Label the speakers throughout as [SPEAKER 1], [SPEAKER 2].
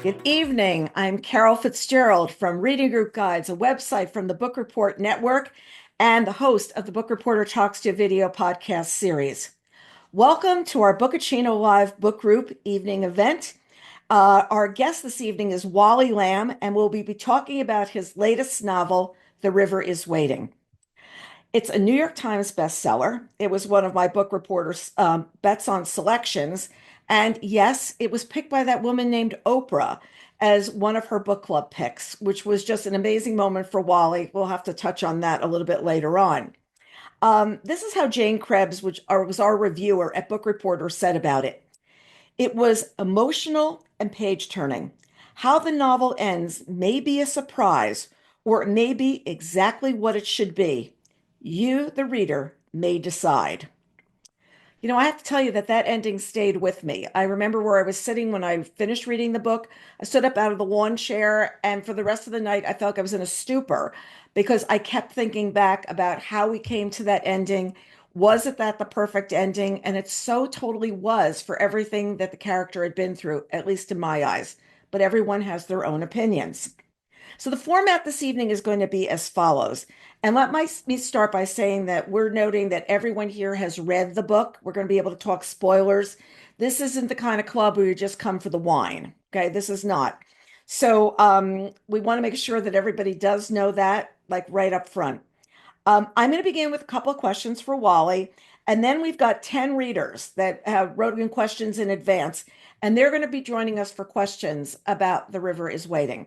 [SPEAKER 1] Good evening. I'm Carol Fitzgerald from Reading Group Guides, a website from the Book Report Network, and the host of the Book Reporter Talks to Video podcast series. Welcome to our Bookaccino Live Book Group evening event. Our guest this evening is Wally Lamb, and we'll be talking about his latest novel, The River is Waiting. It's a New York Times bestseller. It was one of my book reporters' bets on selections. And yes, it was picked by that woman named Oprah as one of her book club picks, which was just an amazing moment for Wally. We'll have to touch on that a little bit later on. This is how Jane Krebs, was our reviewer at Book Reporter, said about it. It was emotional and page turning. How the novel ends may be a surprise, or it may be exactly what it should be. You, the reader, may decide. I have to tell you that that ending stayed with me. I remember where I was sitting when I finished reading the book. I stood up out of the lawn chair, and for the rest of the night, I felt like I was in a stupor because I kept thinking back about how we came to that ending. Was it that the perfect ending? And it so totally was for everything that the character had been through, at least in my eyes. But everyone has their own opinions. So the format this evening is going to be as follows. And me start by saying that we're noting that everyone here has read the book. We're going to be able to talk spoilers. This isn't the kind of club where you just come for the wine. Okay, this is not. So we want to make sure that everybody does know that, like right up front. I'm going to begin with a couple of questions for Wally, and then we've got 10 readers that have wrote in questions in advance, and they're going to be joining us for questions about The River is Waiting.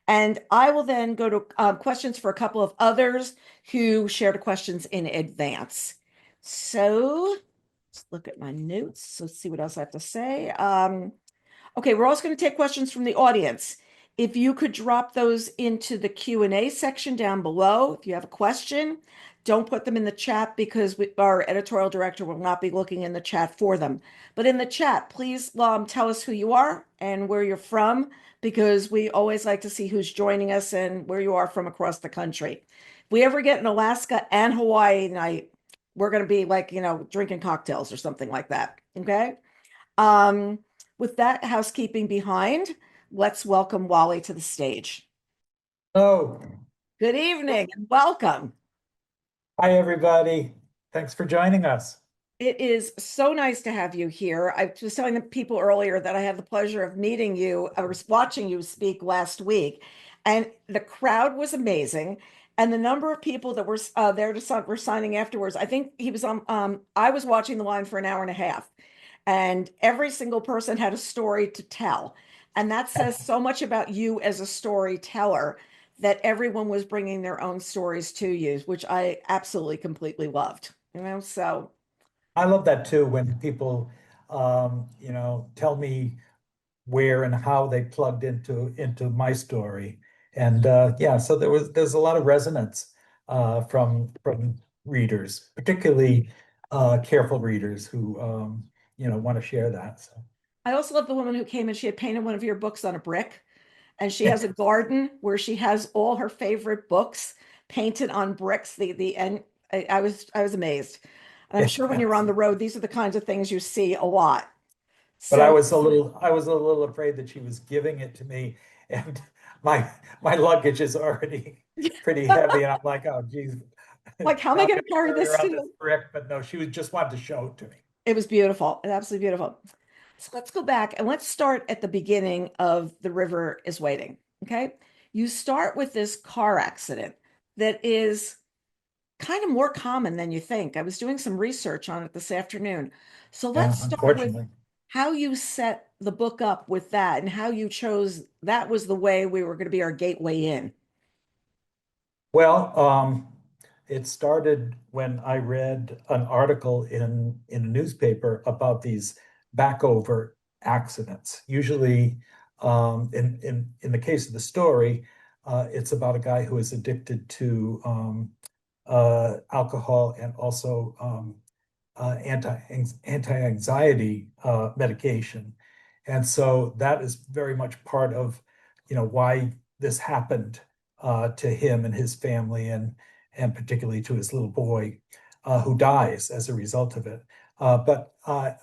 [SPEAKER 1] And I will then go to questions for a couple of others who shared questions in advance. So let's look at my notes. Let's see what else I have to say. Okay, we're also going to take questions from the audience. If you could drop those into the Q&A section down below, if you have a question, don't put them in the chat because our editorial director will not be looking in the chat for them. But in the chat, please tell us who you are and where you're from, because we always like to see who's joining us and where you are from across the country. If we ever get an Alaska and Hawaii night, we're going to be like, drinking cocktails or something like that. Okay. With that housekeeping behind, let's welcome Wally to the stage.
[SPEAKER 2] Oh,
[SPEAKER 1] Good evening and welcome.
[SPEAKER 2] hi, everybody. Thanks for joining us.
[SPEAKER 1] It is so nice to have you here. I was telling the people earlier that I had the pleasure of meeting you. I was watching you speak last week, and the crowd was amazing. And the number of people that were there were signing afterwards. I think he was on. I was watching the line for an hour and a half, and every single person had a story to tell. And that says so much about you as a storyteller that everyone was bringing their own stories to you, which I absolutely completely loved. So
[SPEAKER 2] I love that too when people, tell me where and how they plugged into my story. And yeah, so there's a lot of resonance from readers, particularly careful readers who want to share that. So
[SPEAKER 1] I also love the woman who came and she had painted one of your books on a brick, and she has a garden where she has all her favorite books painted on bricks. And I was amazed. And I'm sure when you're on the road, these are the kinds of things you see a lot.
[SPEAKER 2] But
[SPEAKER 1] So
[SPEAKER 2] I was a little afraid that she was giving it to me, and my luggage is already pretty heavy, and I'm like, oh geez,
[SPEAKER 1] like, how am I
[SPEAKER 2] not
[SPEAKER 1] going
[SPEAKER 2] going
[SPEAKER 1] to
[SPEAKER 2] to
[SPEAKER 1] carry
[SPEAKER 2] carry
[SPEAKER 1] this
[SPEAKER 2] around
[SPEAKER 1] to
[SPEAKER 2] this
[SPEAKER 1] you?
[SPEAKER 2] brick. But no, she was just wanted to show it to me.
[SPEAKER 1] It was beautiful, absolutely beautiful. So let's go back and let's start at the beginning of The River is Waiting. Okay. You start with this car accident that is kind of more common than you think. I was doing some research on it this afternoon. So
[SPEAKER 2] Yeah,
[SPEAKER 1] let's start with
[SPEAKER 2] unfortunately.
[SPEAKER 1] how you set the book up with that and how you chose that was the way we were going to be our gateway in.
[SPEAKER 2] Well, it started when I read an article in a newspaper about these backover accidents. Usually, in the case of the story, it's about a guy who is addicted to alcohol and also anti-anxiety medication. And so that is very much part of, why this happened to him and his family, and particularly to his little boy, who dies as a result of it. But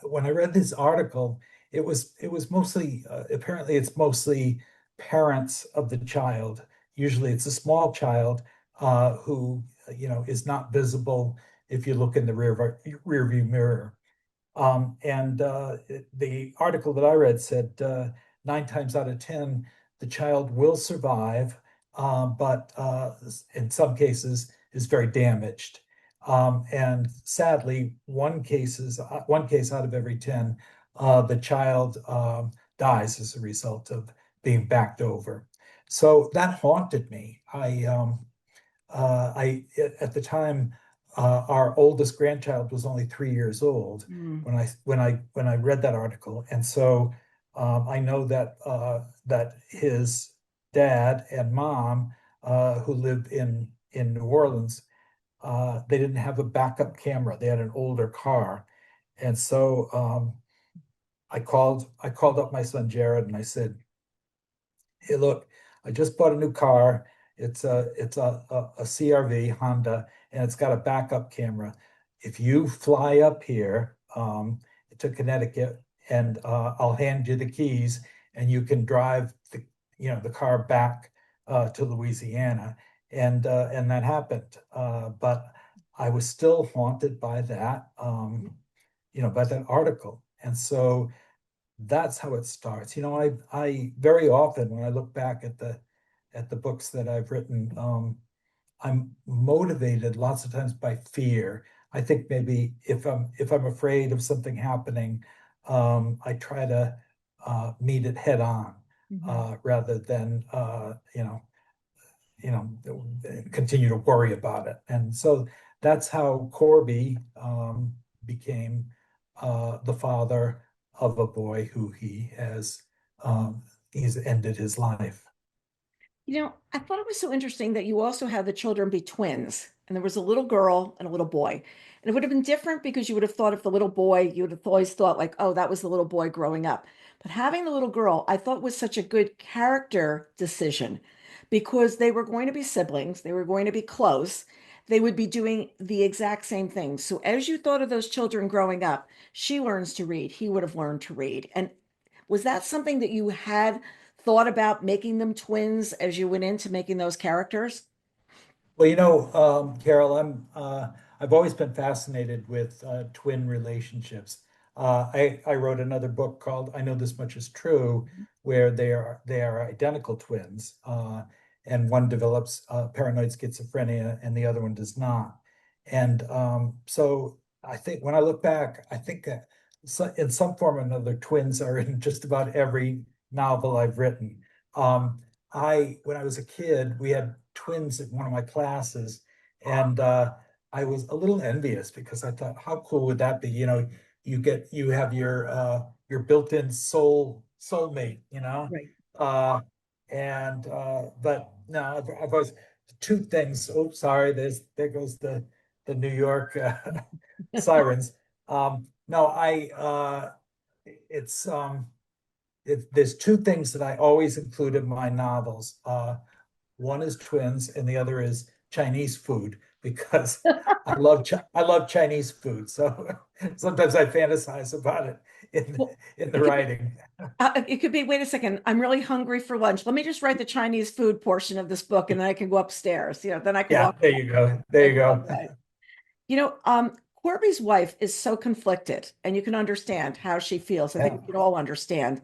[SPEAKER 2] when I read this article, it was mostly apparently it's mostly parents of the child. Usually it's a small child who is not visible if you look in the rear view mirror. And the article that I read said 9 times out of 10, the child will survive, but in some cases is very damaged. And sadly, one case out of every 10, the child dies as a result of being backed over. So that haunted me. At the time, our oldest grandchild was only 3 years old
[SPEAKER 1] Mm.
[SPEAKER 2] when I read that article, and so I know that his dad and mom, who lived in New Orleans, they didn't have a backup camera. They had an older car, and so I called up my son Jared and I said, hey, look, I just bought a new car. It's a CRV Honda, and it's got a backup camera. If you fly up here to Connecticut, and I'll hand you the keys, and you can drive the car back to Louisiana, and that happened. But I was still haunted by that article, and so that's how it starts. I very often when I look back at the books that I've written, I'm motivated lots of times by fear. I think maybe if I'm afraid of something happening, I try to meet it head on,
[SPEAKER 1] Mhm.
[SPEAKER 2] rather than continue to worry about it. And so that's how Corby became the father of a boy who he's ended his life.
[SPEAKER 1] I thought it was so interesting that you also had the children be twins, and there was a little girl and a little boy. And it would have been different because you would have thought of the little boy, you would have always thought, like, oh, that was the little boy growing up. But having the little girl, I thought was such a good character decision because they were going to be siblings, they were going to be close, they would be doing the exact same thing. So as you thought of those children growing up, she learns to read, he would have learned to read. And was that something that you had thought about making them twins as you went into making those characters?
[SPEAKER 2] Well, Carol, I've always been fascinated with twin relationships. I wrote another book called "I Know This Much Is True," where they are identical twins, and one develops paranoid schizophrenia and the other one does not. And so I think when I look back, I think that in some form or another, twins are in just about every novel I've written. When I was a kid, we had twins in one of my classes, and I was a little envious because I thought, how cool would that be? You have your built-in soulmate,
[SPEAKER 1] Right.
[SPEAKER 2] uh, and but no, I've always two things. Oh, sorry, there goes the New York sirens. No, it's there's two things that I always include in my novels. One is twins, and the other is Chinese food because I love Chinese food. So sometimes I fantasize about it in
[SPEAKER 1] Well,
[SPEAKER 2] in the
[SPEAKER 1] it could be,
[SPEAKER 2] writing.
[SPEAKER 1] wait a second, I'm really hungry for lunch. Let me just write the Chinese food portion of this book and then I can go upstairs. Then I can
[SPEAKER 2] Yeah,
[SPEAKER 1] walk
[SPEAKER 2] there you go. There
[SPEAKER 1] and
[SPEAKER 2] you
[SPEAKER 1] go
[SPEAKER 2] go.
[SPEAKER 1] away. Corby's wife is so conflicted, and you can understand how she feels. I think
[SPEAKER 2] Yeah.
[SPEAKER 1] we can all understand.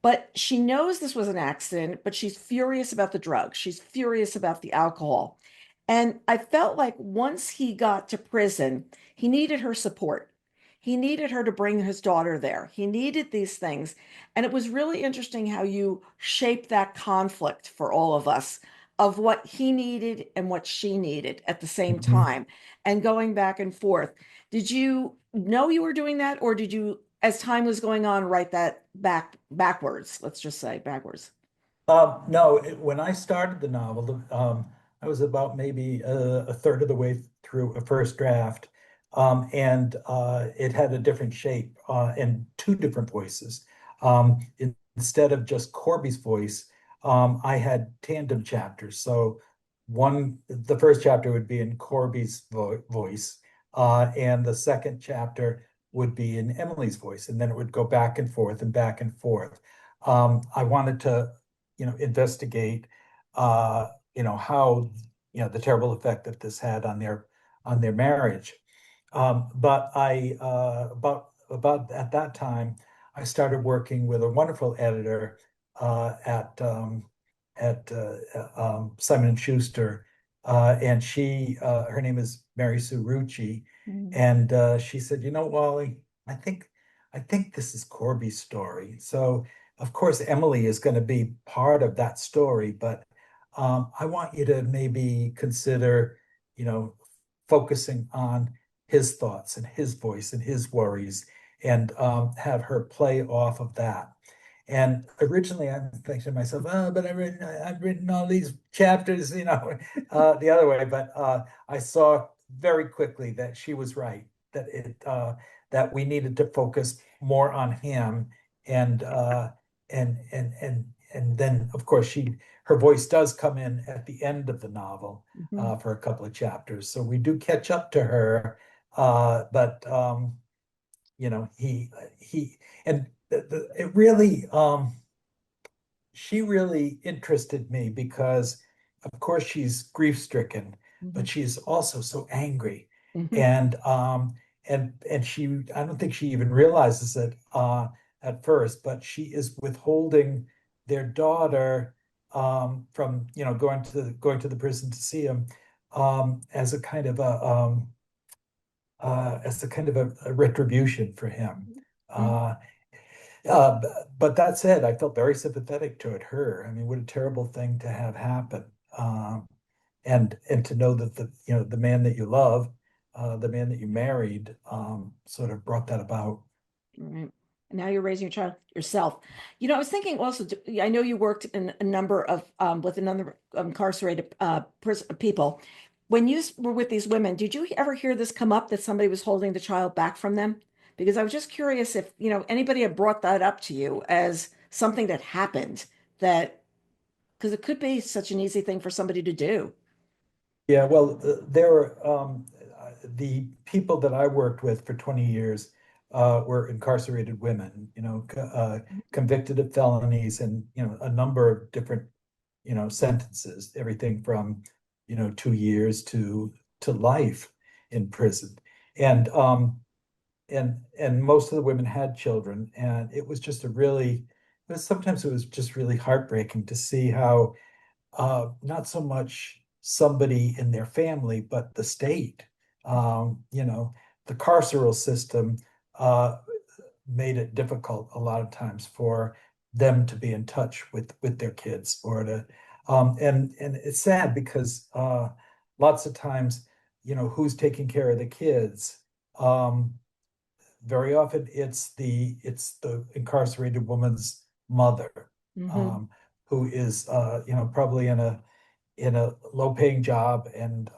[SPEAKER 1] But she knows this was an accident, but she's furious about the drugs. She's furious about the alcohol. And I felt like once he got to prison, he needed her support. He needed her to bring his daughter there. He needed these things. And it was really interesting how you shaped that conflict for all of us of what he needed and what she needed at the same
[SPEAKER 2] Mhm.
[SPEAKER 1] time and going back and forth. Did you know you were doing that, or did you, as time was going on, write that backwards? Let's just say backwards.
[SPEAKER 2] No, when I started the novel, I was about maybe a third of the way through a first draft, and it had a different shape and two different voices. Instead of just Corby's voice, I had tandem chapters. So the first chapter would be in Corby's voice, and the second chapter would be in Emily's voice, and then it would go back and forth and back and forth. I wanted to, investigate, how, the terrible effect that this had on their marriage. But about at that time, I started working with a wonderful editor at Simon and Schuster, and her name is Mary Sue Rucci,
[SPEAKER 1] Mm.
[SPEAKER 2] and she said, Wally, I think this is Corby's story. So of course Emily is going to be part of that story, but I want you to maybe consider, you know, focusing on his thoughts and his voice and his worries, and have her play off of that. And originally, I'm thinking to myself, oh, but I've written all these chapters, the other way. But I saw very quickly that she was right, that we needed to focus more on him, and and then of course her voice does come in at the end of the novel,
[SPEAKER 1] Mhm.
[SPEAKER 2] for a couple of chapters, so we do catch up to her. But he and it really, she really interested me because, of course, she's grief stricken,
[SPEAKER 1] Mhm.
[SPEAKER 2] but she is also so angry,
[SPEAKER 1] Mhm.
[SPEAKER 2] and she, I don't think she even realizes it at first, but she is withholding their daughter, from going to the prison to see him, as a kind of a retribution for him.
[SPEAKER 1] Mhm.
[SPEAKER 2] Uh, uh, but that said, I felt very sympathetic toward her. I mean, what a terrible thing to have happen. And to know that the man that you love, the man that you married, sort of brought that about.
[SPEAKER 1] Right. And now you're raising your child yourself. I was thinking also, I know you worked in a number of with a number of incarcerated people. When you were with these women, did you ever hear this come up that somebody was holding the child back from them? Because I was just curious if, anybody had brought that up to you as something that happened, that because it could be such an easy thing for somebody to do.
[SPEAKER 2] Yeah, well, there were, the people that I worked with for 20 years, were incarcerated women, convicted of felonies, and a number of different, sentences, everything from 2 years to life in prison. And most of the women had children, and it was just sometimes it was just really heartbreaking to see how, not so much somebody in their family, but the state, the carceral system, uh, made it difficult a lot of times for them to be in touch with their kids, or to, and it's sad because, lots of times, who's taking care of the kids? Um, Very often it's the incarcerated woman's mother,
[SPEAKER 1] Hmm.
[SPEAKER 2] um, who is, probably in a low paying job, and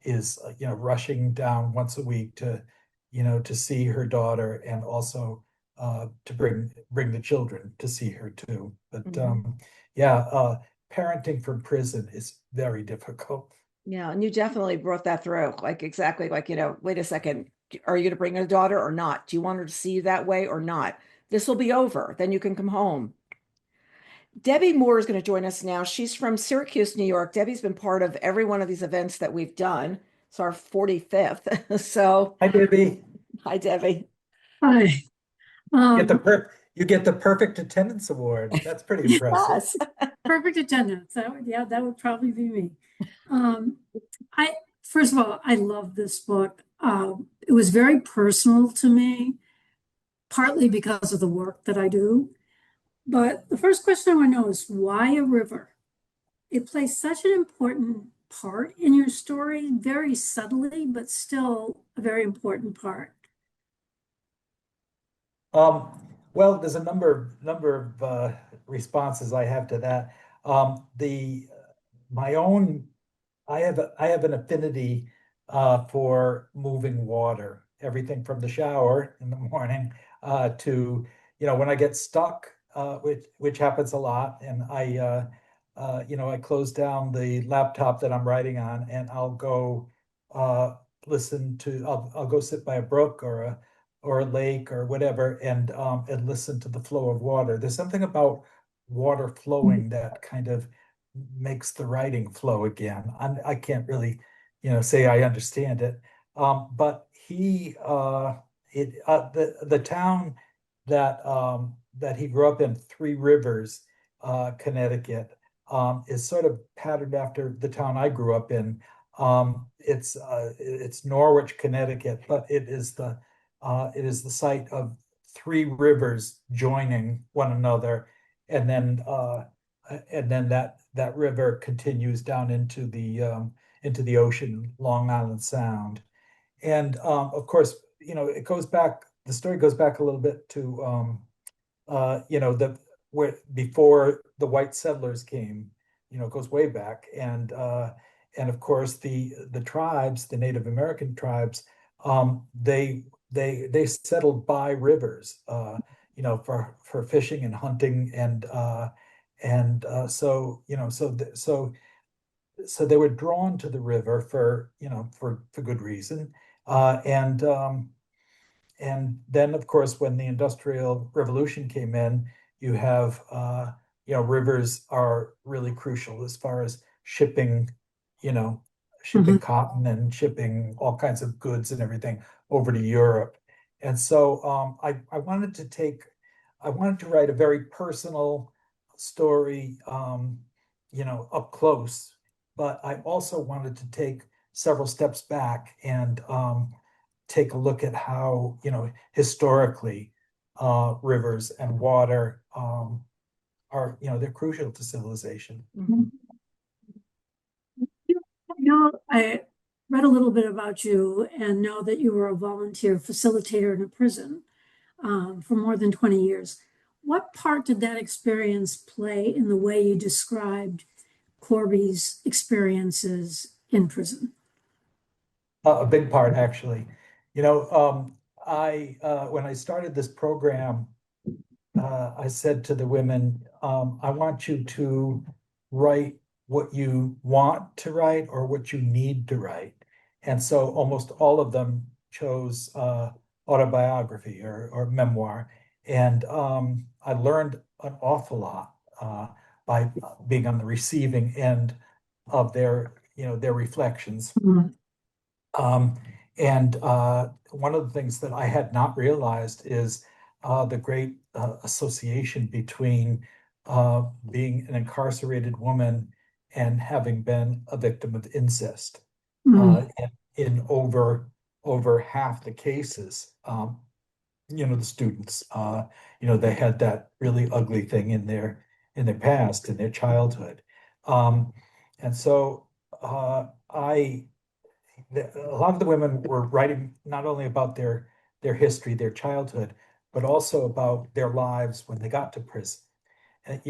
[SPEAKER 2] is, rushing down once a week to see her daughter, and also to bring the children to see her too. But
[SPEAKER 1] Hmm.
[SPEAKER 2] yeah, parenting from prison is very difficult.
[SPEAKER 1] Yeah, and you definitely brought that through. Like exactly like, wait a second, are you going to bring a daughter or not? Do you want her to see you that way or not? This will be over. Then you can come home. Debbie Moore is going to join us now. She's from Syracuse, New York. Debbie's been part of every one of these events that we've done. It's our 45th. So,
[SPEAKER 2] Hi, Debbie.
[SPEAKER 1] hi, Debbie.
[SPEAKER 3] Hi.
[SPEAKER 2] Get the
[SPEAKER 3] Um,
[SPEAKER 2] per you get the perfect attendance award. That's pretty impressive.
[SPEAKER 1] Yes.
[SPEAKER 3] Perfect attendance. Yeah, that would probably be me. Um, I First of all, I love this book. It was very personal to me, partly because of the work that I do. But the first question I want to know is why a river? It plays such an important part in your story, very subtly, but still a very important part.
[SPEAKER 2] Well, there's a number of responses I have to that. The my own I have an affinity, for moving water, everything from the shower in the morning, to, when I get stuck, which happens a lot, and I close down the laptop that I'm writing on, and I'll go, I'll go sit by a brook, or a lake or whatever, and listen to the flow of water. There's something about water flowing that kind of makes the writing flow again. I can't really, say I understand it. But the town that he grew up in, Three Rivers, Connecticut, is sort of patterned after the town I grew up in. It's Norwich, Connecticut, but it is the site of three rivers joining one another, and then that river continues down into the ocean, Long Island Sound. And of course, the story goes back a little bit to the where before the white settlers came, it goes way back. And of course the tribes, the Native American tribes, they settled by rivers, for fishing and hunting, so they were drawn to the river for good reason. And then, of course, when the Industrial Revolution came in, you have, rivers are really crucial as far as you know, shipping cotton and shipping all kinds of goods and everything over to Europe. And so I wanted to write a very personal story, up close, but I also wanted to take several steps back and take a look at how, historically, rivers and water they're crucial to civilization.
[SPEAKER 3] I read a little bit about you and know that you were a volunteer facilitator in a prison for more than 20 years. What part did that experience play in the way you described Corby's experiences in prison?
[SPEAKER 2] A big part, actually. I when I started this program, I said to the women, I want you to write what you want to write or what you need to write. And so almost all of them chose autobiography or memoir. And I learned an awful lot by being on the receiving end of their reflections. Um, and one of the things that I had not realized is the great association between being an incarcerated woman and having been a victim of incest. In over half the cases, the students, they had that really ugly thing in their past, in their childhood. And so a lot of the women were writing not only about their history, their childhood, but also about their lives when they got to prison. And,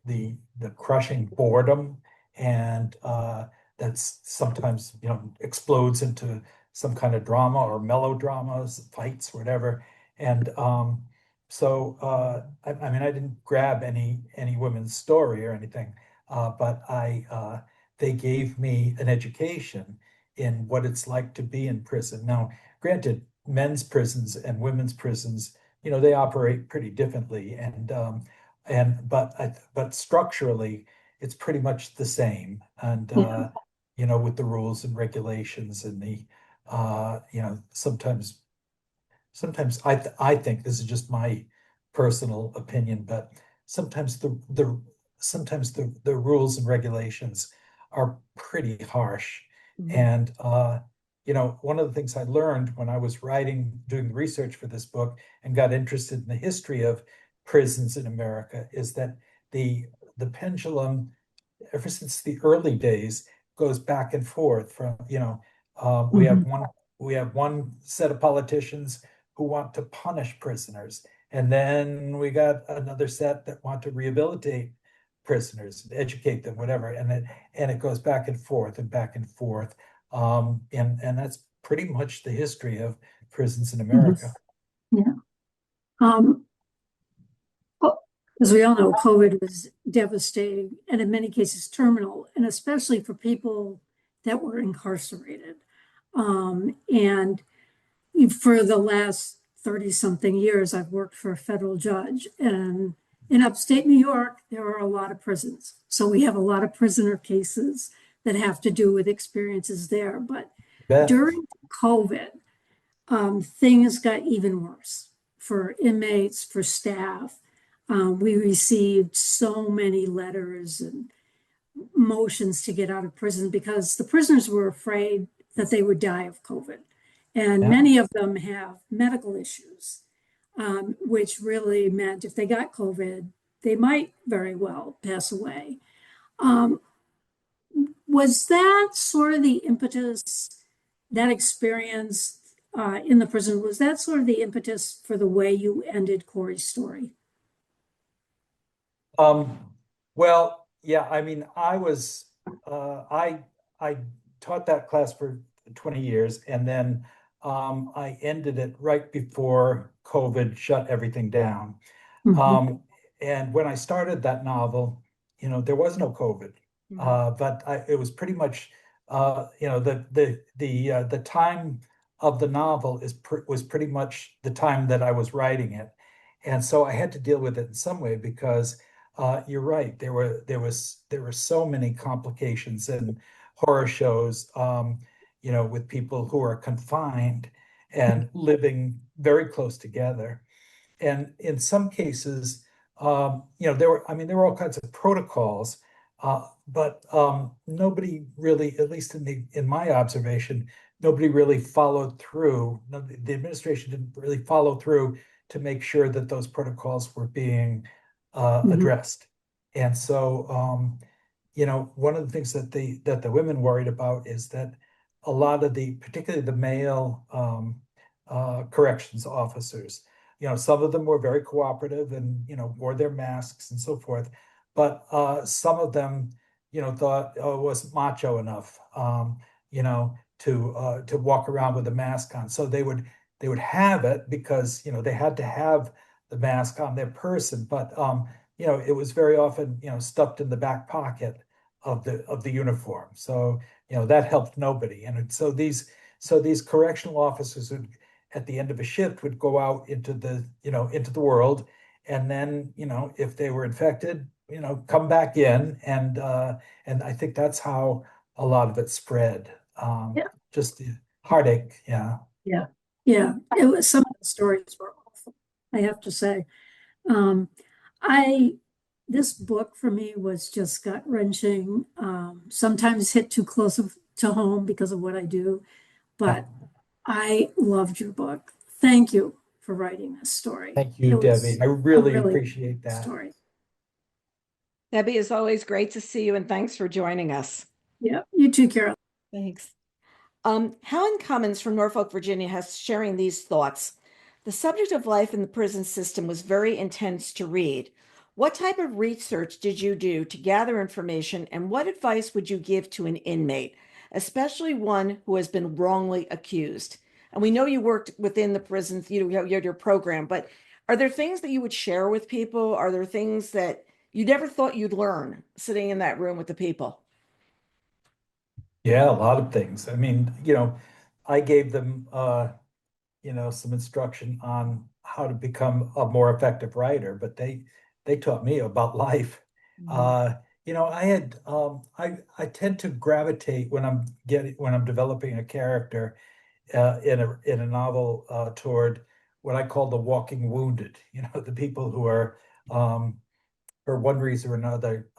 [SPEAKER 2] the crushing boredom, and that's sometimes explodes into some kind of drama or melodramas, fights, whatever. And I mean, I didn't grab any women's story or anything, but they gave me an education in what it's like to be in prison. Now, granted, men's prisons and women's prisons, they operate pretty differently, but structurally, it's pretty much the same. And with the rules and regulations and sometimes I think this is just my personal opinion, but sometimes the rules and regulations are pretty harsh. And one of the things I learned when I was doing the research for this book and got interested in the history of prisons in America is that the pendulum, ever since the early days, goes back and forth from, we have one set of politicians who want to punish prisoners, and then we got another set that want to rehabilitate prisoners, educate them, whatever, and it goes back and forth and back and forth, and that's pretty much the history of prisons in America.
[SPEAKER 3] Yeah. As we all know, COVID was devastating and in many cases terminal, and especially for people that were incarcerated. And for the last 30-something years, I've worked for a federal judge. And in upstate New York, there are a lot of prisons. So we have a lot of prisoner cases that have to do with experiences there. But
[SPEAKER 2] Bet.
[SPEAKER 3] during COVID, things got even worse for inmates, for staff. We received so many letters and motions to get out of prison because the prisoners were afraid that they would die of COVID. And
[SPEAKER 2] Yeah.
[SPEAKER 3] many of them have medical issues, which really meant if they got COVID, they might very well pass away. Was that sort of the impetus, that experience in the prison, was that sort of the impetus for the way you ended Corey's story?
[SPEAKER 2] Well, yeah, I mean, I taught that class for 20 years, and then I ended it right before COVID shut everything down.
[SPEAKER 3] Mhm.
[SPEAKER 2] And when I started that novel, there was no COVID, but it was pretty much, the time of the novel was pretty much the time that I was writing it, and so I had to deal with it in some way because you're right. There were so many complications and horror shows, with people who are confined and living very close together. And in some cases, there were all kinds of protocols, but nobody really, at least in my observation, nobody really followed through. The administration didn't really follow through to make sure that those protocols were being addressed. And so, one of the things that the women worried about is that a lot of particularly the male corrections officers, some of them were very cooperative and, wore their masks and so forth. But some of them, thought, oh, it wasn't macho enough, to walk around with a mask on. So they would have it because, they had to have the mask on their person. But it was very often, stuffed in the back pocket of the uniform. So, that helped nobody. And so these correctional officers would, at the end of a shift, would go out into the world, and then, if they were infected, come back in, and I think that's how a lot of it spread.
[SPEAKER 3] Yeah.
[SPEAKER 2] Just the heartache. Yeah.
[SPEAKER 3] Yeah. Yeah. It was, some of the stories were awful, I have to say. Um, I this book for me was just gut-wrenching. Sometimes hit too close to home because of what I do,
[SPEAKER 2] Yeah.
[SPEAKER 3] but I loved your book. Thank you for writing this story.
[SPEAKER 2] Thank you,
[SPEAKER 3] It
[SPEAKER 2] Debbie.
[SPEAKER 3] was
[SPEAKER 2] I
[SPEAKER 3] a
[SPEAKER 2] really
[SPEAKER 3] really
[SPEAKER 2] appreciate
[SPEAKER 3] good
[SPEAKER 2] that.
[SPEAKER 3] story.
[SPEAKER 1] Debbie, it's always great to see you, and thanks for joining us.
[SPEAKER 3] Yeah, you too, Carol.
[SPEAKER 1] Thanks. Helen Cummins from Norfolk, Virginia, has sharing these thoughts. The subject of life in the prison system was very intense to read. What type of research did you do to gather information, and what advice would you give to an inmate, especially one who has been wrongly accused? And we know you worked within the prisons, you had your program, but are there things that you would share with people? Are there things that you never thought you'd learn sitting in that room with the people?
[SPEAKER 2] Yeah, a lot of things. I mean, I gave them, some instruction on how to become a more effective writer, but they taught me about life. Uh, I tend to gravitate when I'm developing a character in a novel toward what I call the walking wounded. The people who are, for one reason or another,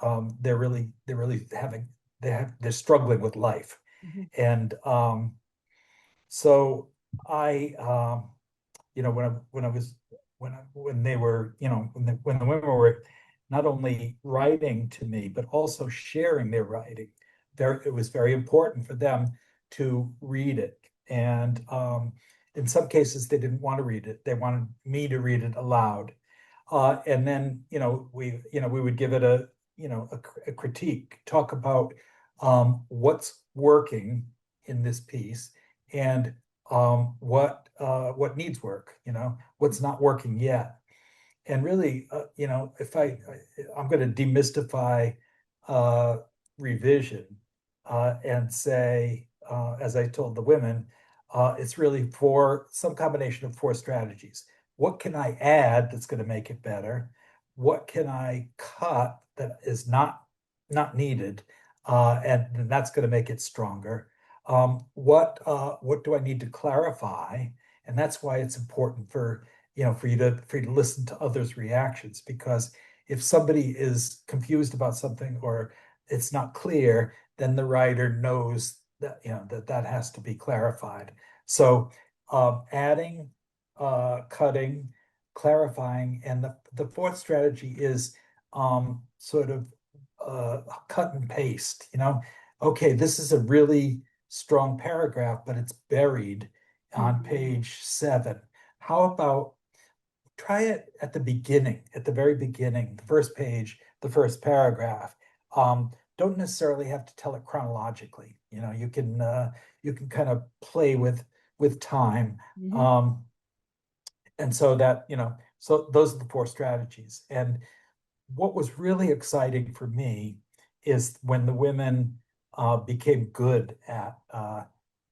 [SPEAKER 2] they're really they're struggling with life.
[SPEAKER 1] Mhm.
[SPEAKER 2] And so I, when they were, when the women were not only writing to me, but also sharing their writing, it was very important for them to read it. And in some cases, they didn't want to read it. They wanted me to read it aloud. And then, we would give it a critique, talk about what's working in this piece, and what needs work, what's not working yet. And really, if I'm going to demystify uh, revision, and say, as I told the women, It's really some combination of four strategies. What can I add that's going to make it better? What can I cut that is not needed, and that's going to make it stronger? What do I need to clarify? And that's why it's important for you to listen to others' reactions, because if somebody is confused about something or it's not clear, then the writer knows that that has to be clarified. So adding, cutting, clarifying, and the fourth strategy is sort of cut and paste. Okay, this is a really strong paragraph, but it's buried on page 7. How about try it at the beginning, at the very beginning, the first page, the first paragraph. Don't necessarily have to tell it chronologically. You can kind of play with time. And so so those are the four strategies. And what was really exciting for me is when the women became good at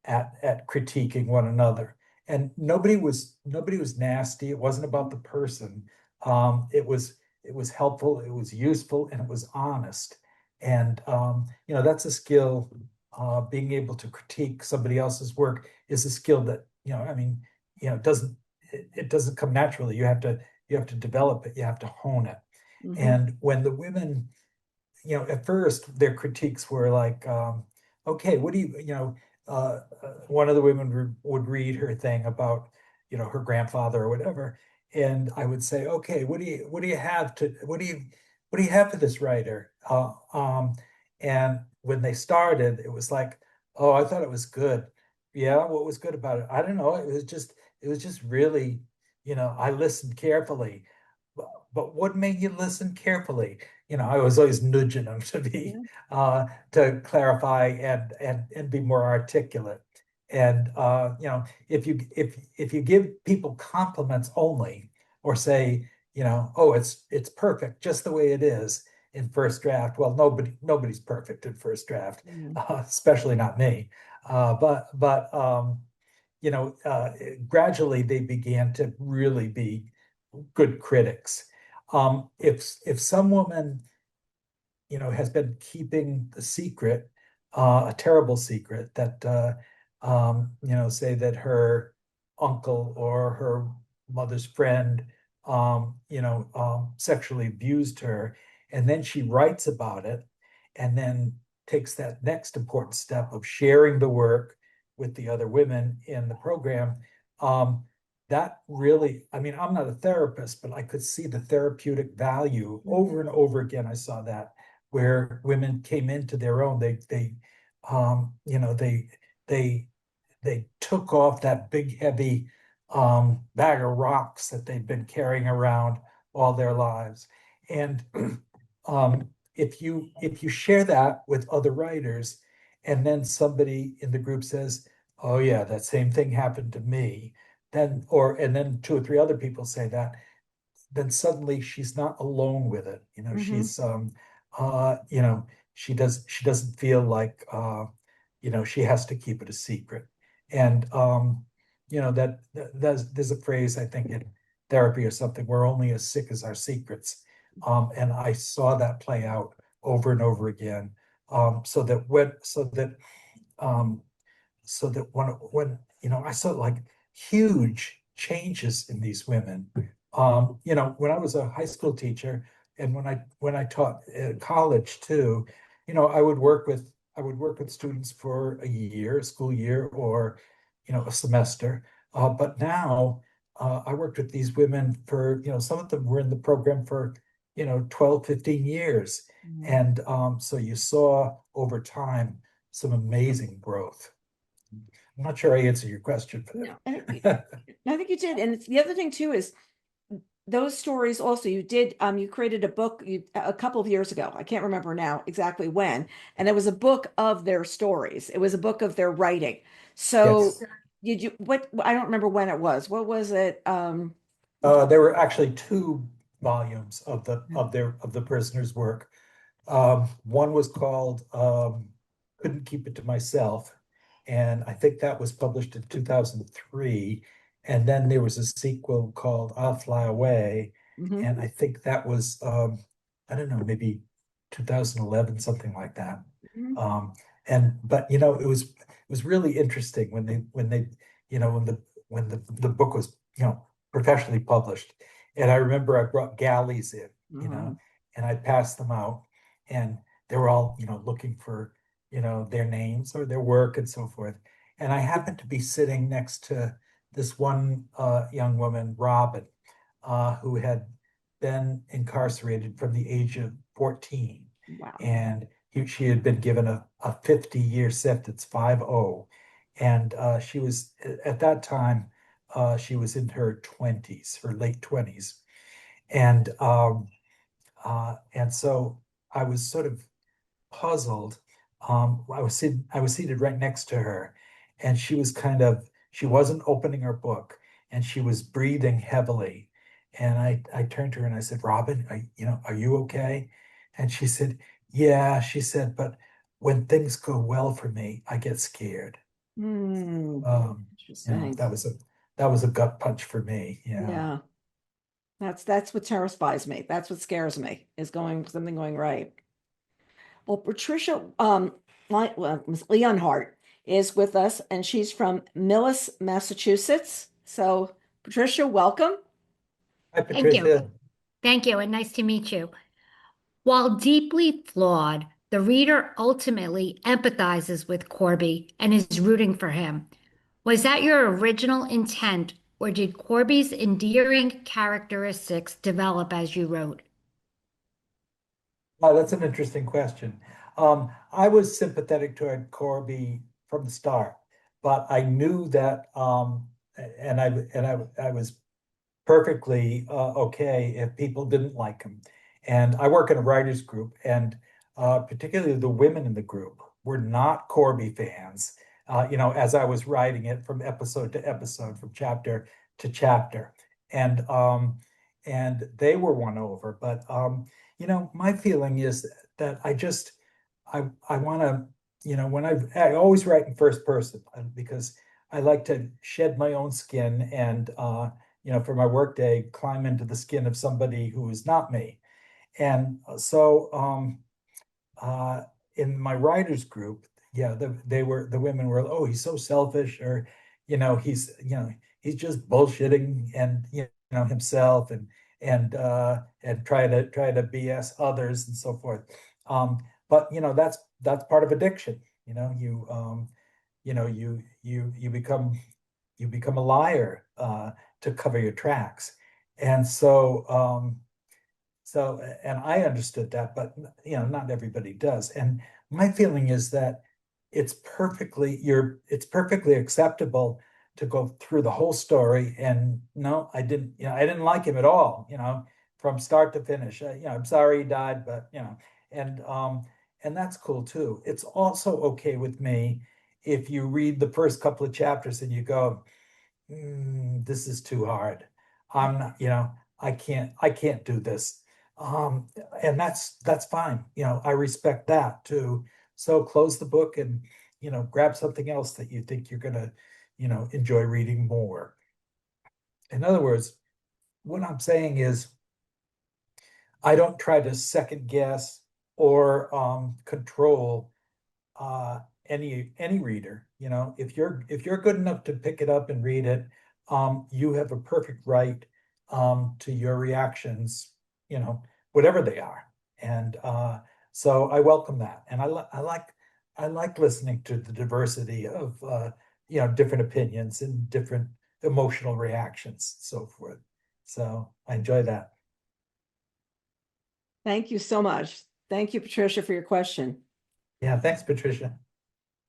[SPEAKER 2] critiquing one another. And nobody was nasty. It wasn't about the person. It was helpful, it was useful, and it was honest. And that's a skill. Being able to critique somebody else's work is a skill that, I mean, it doesn't come naturally. You have to develop it, you have to hone it. And when the women, at first their critiques were like, okay, what do one of the women would read her thing about, her grandfather or whatever. And I would say, okay, what do you have for this writer? And when they started, it was like, oh, I thought it was good. Yeah, what was good about it? I don't know. It was just really, I listened carefully. But what made you listen carefully? I was always nudging them to clarify and be more articulate. And if you give people compliments only, or say, oh, it's perfect just the way it is in first draft. Well, nobody's perfect in first draft, especially not me. But gradually they began to really be good critics. If some woman, has been keeping a secret, a terrible secret that, say that her uncle or her mother's friend, sexually abused her, and then she writes about it, and then takes that next important step of sharing the work with the other women in the program. That really, I mean, I'm not a therapist, but I could see the therapeutic value over and over again. I saw that where women came into their own. They took off that big heavy bag of rocks that they'd been carrying around all their lives. And if you share that with other writers, and then somebody in the group says, "Oh yeah, that same thing happened to me," and then two or three other people say that, then suddenly she's not alone with it. She's she doesn't feel like she has to keep it a secret. And there's a phrase, I think, in therapy or something, we're only as sick as our secrets. And I saw that play out over and over again. So that um, when I saw like huge changes in these women. When I was a high school teacher, and when I taught at college too, I would work with students for a school year, or a semester. But now I worked with these women for, some of them were in the program for 12, 15 years. And so you saw over time some amazing growth. I'm not sure I answered your question for
[SPEAKER 1] No,
[SPEAKER 2] that.
[SPEAKER 1] I think you did. And the other thing too is those stories also you created a book a couple of years ago. I can't remember now exactly when. And it was a book of their stories. It was a book of their writing. So
[SPEAKER 2] Yes.
[SPEAKER 1] I don't remember when it was. What was it?
[SPEAKER 2] There were actually two volumes of the prisoner's work. One was called "Couldn't Keep It to Myself," And I think that was published in 2003. And then there was a sequel called I'll Fly Away.
[SPEAKER 1] Mhm.
[SPEAKER 2] And I think that was, I don't know, maybe 2011, something like that.
[SPEAKER 1] Mhm.
[SPEAKER 2] Um, but it was really interesting when they you know when the book was professionally published. And I remember I brought galleys in,
[SPEAKER 1] Mhm.
[SPEAKER 2] and I passed them out, and they were all looking for their names or their work and so forth. And I happened to be sitting next to this one young woman, Robin, who had been incarcerated from the age of 14.
[SPEAKER 1] Wow.
[SPEAKER 2] And she had been given a 50-year sentence, 50. And she was, at that time, she was in her 20s, her late 20s. And so I was sort of puzzled. I was seated right next to her, and she wasn't opening her book, and she was breathing heavily. And I turned to her and I said, "Robin, are you okay?" And she said, "Yeah." She said, "But when things go well for me, I get scared."
[SPEAKER 1] Hmm.
[SPEAKER 2] Um,
[SPEAKER 1] Interesting.
[SPEAKER 2] that was a gut punch for me. Yeah.
[SPEAKER 1] Yeah. That's what terrifies me. That's what scares me, is something going right. Well, Patricia Miss Leonhardt is with us, and she's from Millis, Massachusetts. So, Patricia, welcome.
[SPEAKER 2] Hi,
[SPEAKER 4] Thank you.
[SPEAKER 2] Patricia.
[SPEAKER 4] Thank you, and nice to meet you. While deeply flawed, the reader ultimately empathizes with Corby and is rooting for him. Was that your original intent, or did Corby's endearing characteristics develop as you wrote?
[SPEAKER 2] Oh, that's an interesting question. I was sympathetic toward Corby from the start, but I knew that, and I was perfectly okay if people didn't like him. And I work in a writers group, and particularly the women in the group were not Corby fans. As I was writing it from episode to episode, from chapter to chapter, and they were won over. But my feeling is that I want to, when I always write in first person, because I like to shed my own skin and for my workday, climb into the skin of somebody who is not me. And so uh, in my writers group, yeah, the women were, oh, he's so selfish, or he's just bullshitting and himself, and try to BS others and so forth. But that's part of addiction. You become a liar to cover your tracks. And and I understood that, but not everybody does. And my feeling is that it's perfectly acceptable to go through the whole story and no, I didn't like him at all, from start to finish. I'm sorry he died, but and that's cool too. It's also okay with me if you read the first couple of chapters and you go, this is too hard. I'm not, I can't do this. Um, and that's fine. I respect that too. So close the book and, grab something else that you think you're gonna, enjoy reading more. In other words, what I'm saying is I don't try to second guess or control uh, any reader. If you're good enough to pick it up and read it, you have a perfect right to your reactions, whatever they are. And so I welcome that, and I like listening to the diversity of different opinions and different emotional reactions, so forth. So I enjoy that.
[SPEAKER 1] Thank you so much. Thank you, Patricia, for your question.
[SPEAKER 2] Yeah, thanks, Patricia.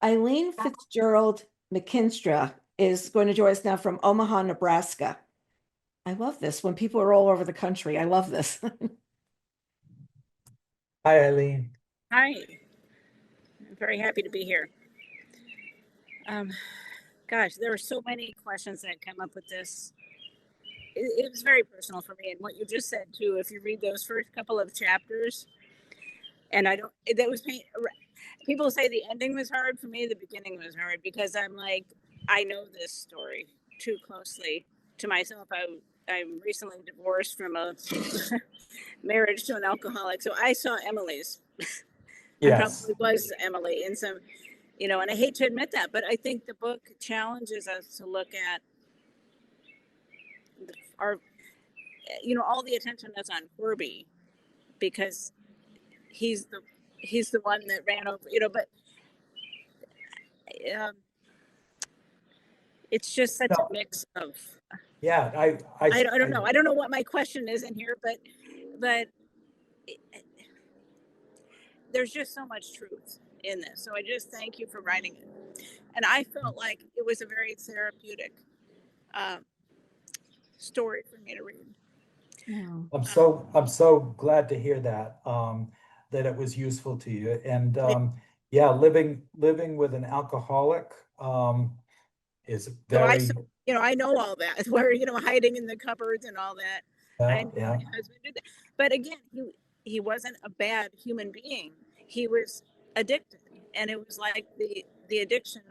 [SPEAKER 1] Eileen Fitzgerald McKinstra is going to join us now from Omaha, Nebraska. I love this when people are all over the country. I love this.
[SPEAKER 2] Hi, Eileen.
[SPEAKER 5] Hi, I'm very happy to be here. Um, Gosh, there were so many questions that come up with this. It was very personal for me, and what you just said too. If you read those first couple of chapters, and I don't, that was pain. people say the ending was hard. For me, the beginning was hard because I'm like, I know this story too closely to myself. I'm recently divorced from a marriage to an alcoholic, so I saw Emily's. I
[SPEAKER 2] Yes.
[SPEAKER 5] probably was Emily in some, and I hate to admit that, but I think the book challenges us to look at our, all the attention that's on Corby because he's the he's the one that ran over, but um, it's just such a
[SPEAKER 2] No,
[SPEAKER 5] mix of.
[SPEAKER 2] yeah,
[SPEAKER 5] I don't know. I don't know what my question is in here, but there's just so much truth in this. So I just thank you for writing it. And I felt like it was a very therapeutic um, story for me to read.
[SPEAKER 1] Yeah.
[SPEAKER 2] I'm so glad to hear that, that it was useful to you. And yeah, living with an alcoholic is
[SPEAKER 5] So
[SPEAKER 2] very,
[SPEAKER 5] I know all that, where, hiding in the cupboards and all that. I
[SPEAKER 2] yeah,
[SPEAKER 5] knew
[SPEAKER 2] yeah,
[SPEAKER 5] my husband did that. But again, he wasn't a bad human being. He was addicted. And it was like the addiction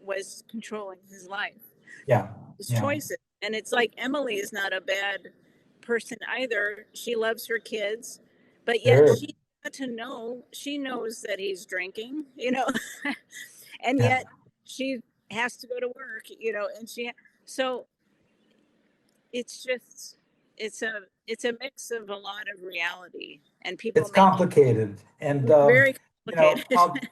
[SPEAKER 5] was controlling his life,
[SPEAKER 2] yeah,
[SPEAKER 5] his
[SPEAKER 2] yeah,
[SPEAKER 5] choices. And it's like Emily is not a bad person either. She loves her kids, but yet
[SPEAKER 2] sure,
[SPEAKER 5] she got to know, she knows that he's drinking, and
[SPEAKER 2] yeah.
[SPEAKER 5] yet she has to go to work, and so it's just, it's a mix of a lot of reality and people
[SPEAKER 2] It's
[SPEAKER 5] making
[SPEAKER 2] complicated. And
[SPEAKER 5] very
[SPEAKER 2] you know,
[SPEAKER 5] complicated.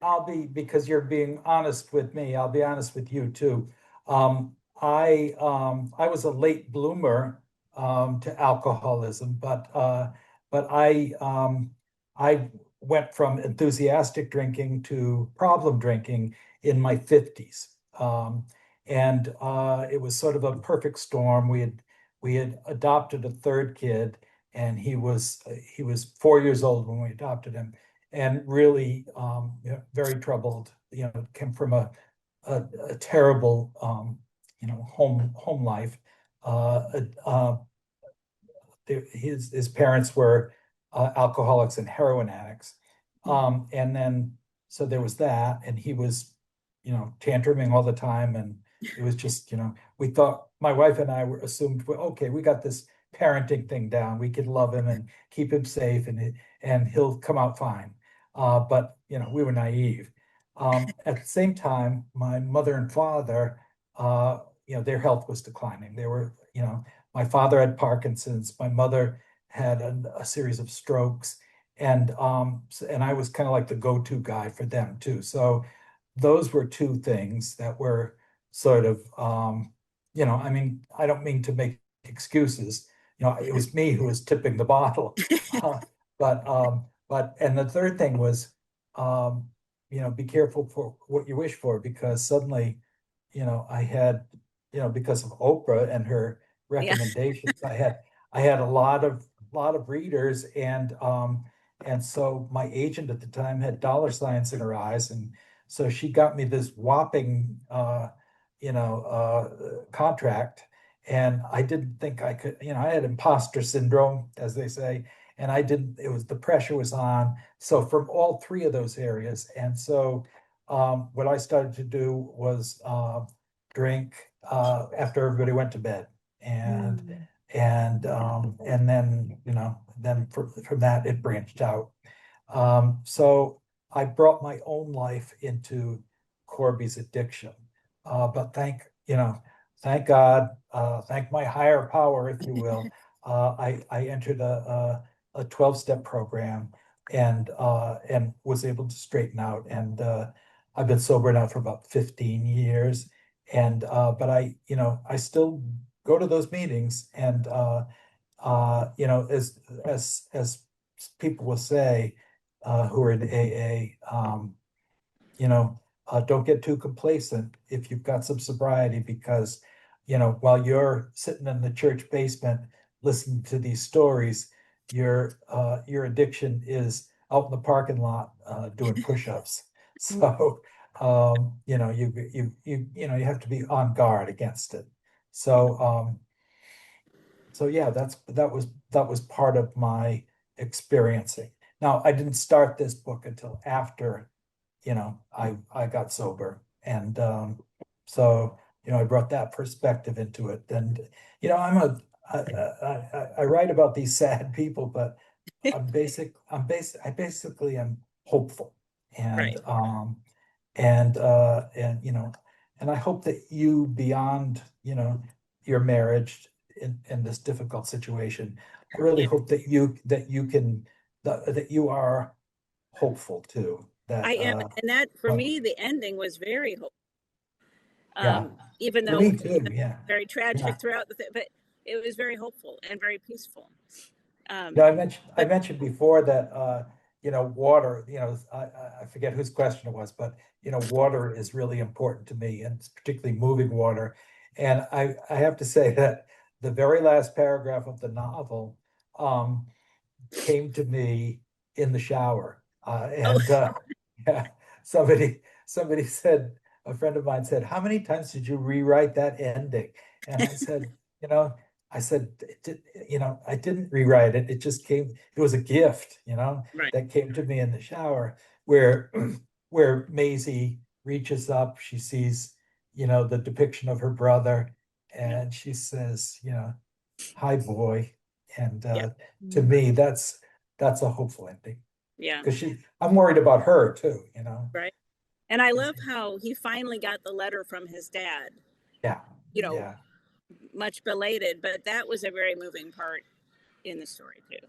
[SPEAKER 2] I'll be, because you're being honest with me, I'll be honest with you too. I was a late bloomer to alcoholism, but I went from enthusiastic drinking to problem drinking in my 50s. And it was sort of a perfect storm. We had adopted a third kid, and he was 4 years old when we adopted him, and really very troubled. Came from a terrible home life. Uh, uh, his parents were alcoholics and heroin addicts, and then so there was that, and he was tantruming all the time, and it was just we thought, my wife and I were assumed, well, okay, we got this parenting thing down, we could love him and keep him safe, and he'll come out fine. But we were naive. At the same time, my mother and father, their health was declining. They were, my father had Parkinson's, my mother had a series of strokes, and I was kind of like the go-to guy for them too. So those were two things that were sort of, I mean, I don't mean to make excuses. It was me who was tipping the bottle. And the third thing was, be careful for what you wish for, because suddenly, I had, because of Oprah and her
[SPEAKER 5] Yeah.
[SPEAKER 2] recommendations, I had a lot of readers, and so my agent at the time had dollar signs in her eyes, and so she got me this whopping contract, and I didn't think I could, I had imposter syndrome, as they say, and I didn't, the pressure was on. So from all three of those areas, and so what I started to do was drink after everybody went to bed, and
[SPEAKER 1] Mm.
[SPEAKER 2] and then from that it branched out. So I brought my own life into Corby's addiction. But thank God, thank my higher power, if you will. I entered a 12-step program, and was able to straighten out. And I've been sober now for about 15 years. And but I still go to those meetings, and as people will say, who are in AA, don't get too complacent if you've got some sobriety, because, while you're sitting in the church basement listening to these stories, your addiction is out in the parking lot doing push-ups. So, you have to be on guard against it. So yeah, that was part of my experiencing. Now, I didn't start this book until after, I got sober. And so, I brought that perspective into it. And, I write about these sad people, but I basically am hopeful. And
[SPEAKER 5] Right.
[SPEAKER 2] and I hope that you, beyond, your marriage in this difficult situation, I really hope that you are hopeful too. That
[SPEAKER 5] I am, and that for me, the ending was very hopeful.
[SPEAKER 2] Yeah,
[SPEAKER 5] Even
[SPEAKER 2] for
[SPEAKER 5] though
[SPEAKER 2] me too. Yeah,
[SPEAKER 5] very
[SPEAKER 2] yeah.
[SPEAKER 5] tragic throughout the thing, but it was very hopeful and very peaceful.
[SPEAKER 2] I mentioned
[SPEAKER 5] But
[SPEAKER 2] before that water. I forget whose question it was, but water is really important to me, and particularly moving water. And I have to say that the very last paragraph of the novel came to me in the shower.
[SPEAKER 5] oh,
[SPEAKER 2] And yeah, somebody said, a friend of mine said, "How many times did you rewrite that ending?" And I said, you know, I didn't rewrite it. It just came, it was a gift,
[SPEAKER 5] right.
[SPEAKER 2] that came to me in the shower, where where Maisie reaches up, she sees, the depiction of her brother,
[SPEAKER 5] Yeah.
[SPEAKER 2] and she says, "Hi, boy." And
[SPEAKER 5] Yeah.
[SPEAKER 2] to me, that's a hopeful ending,
[SPEAKER 5] Yeah.
[SPEAKER 2] because I'm worried about her too,
[SPEAKER 5] Right. And I love how he finally got the letter from his dad,
[SPEAKER 2] Yeah,
[SPEAKER 5] you know,
[SPEAKER 2] yeah,
[SPEAKER 5] much belated, but that was a very moving part in the story too.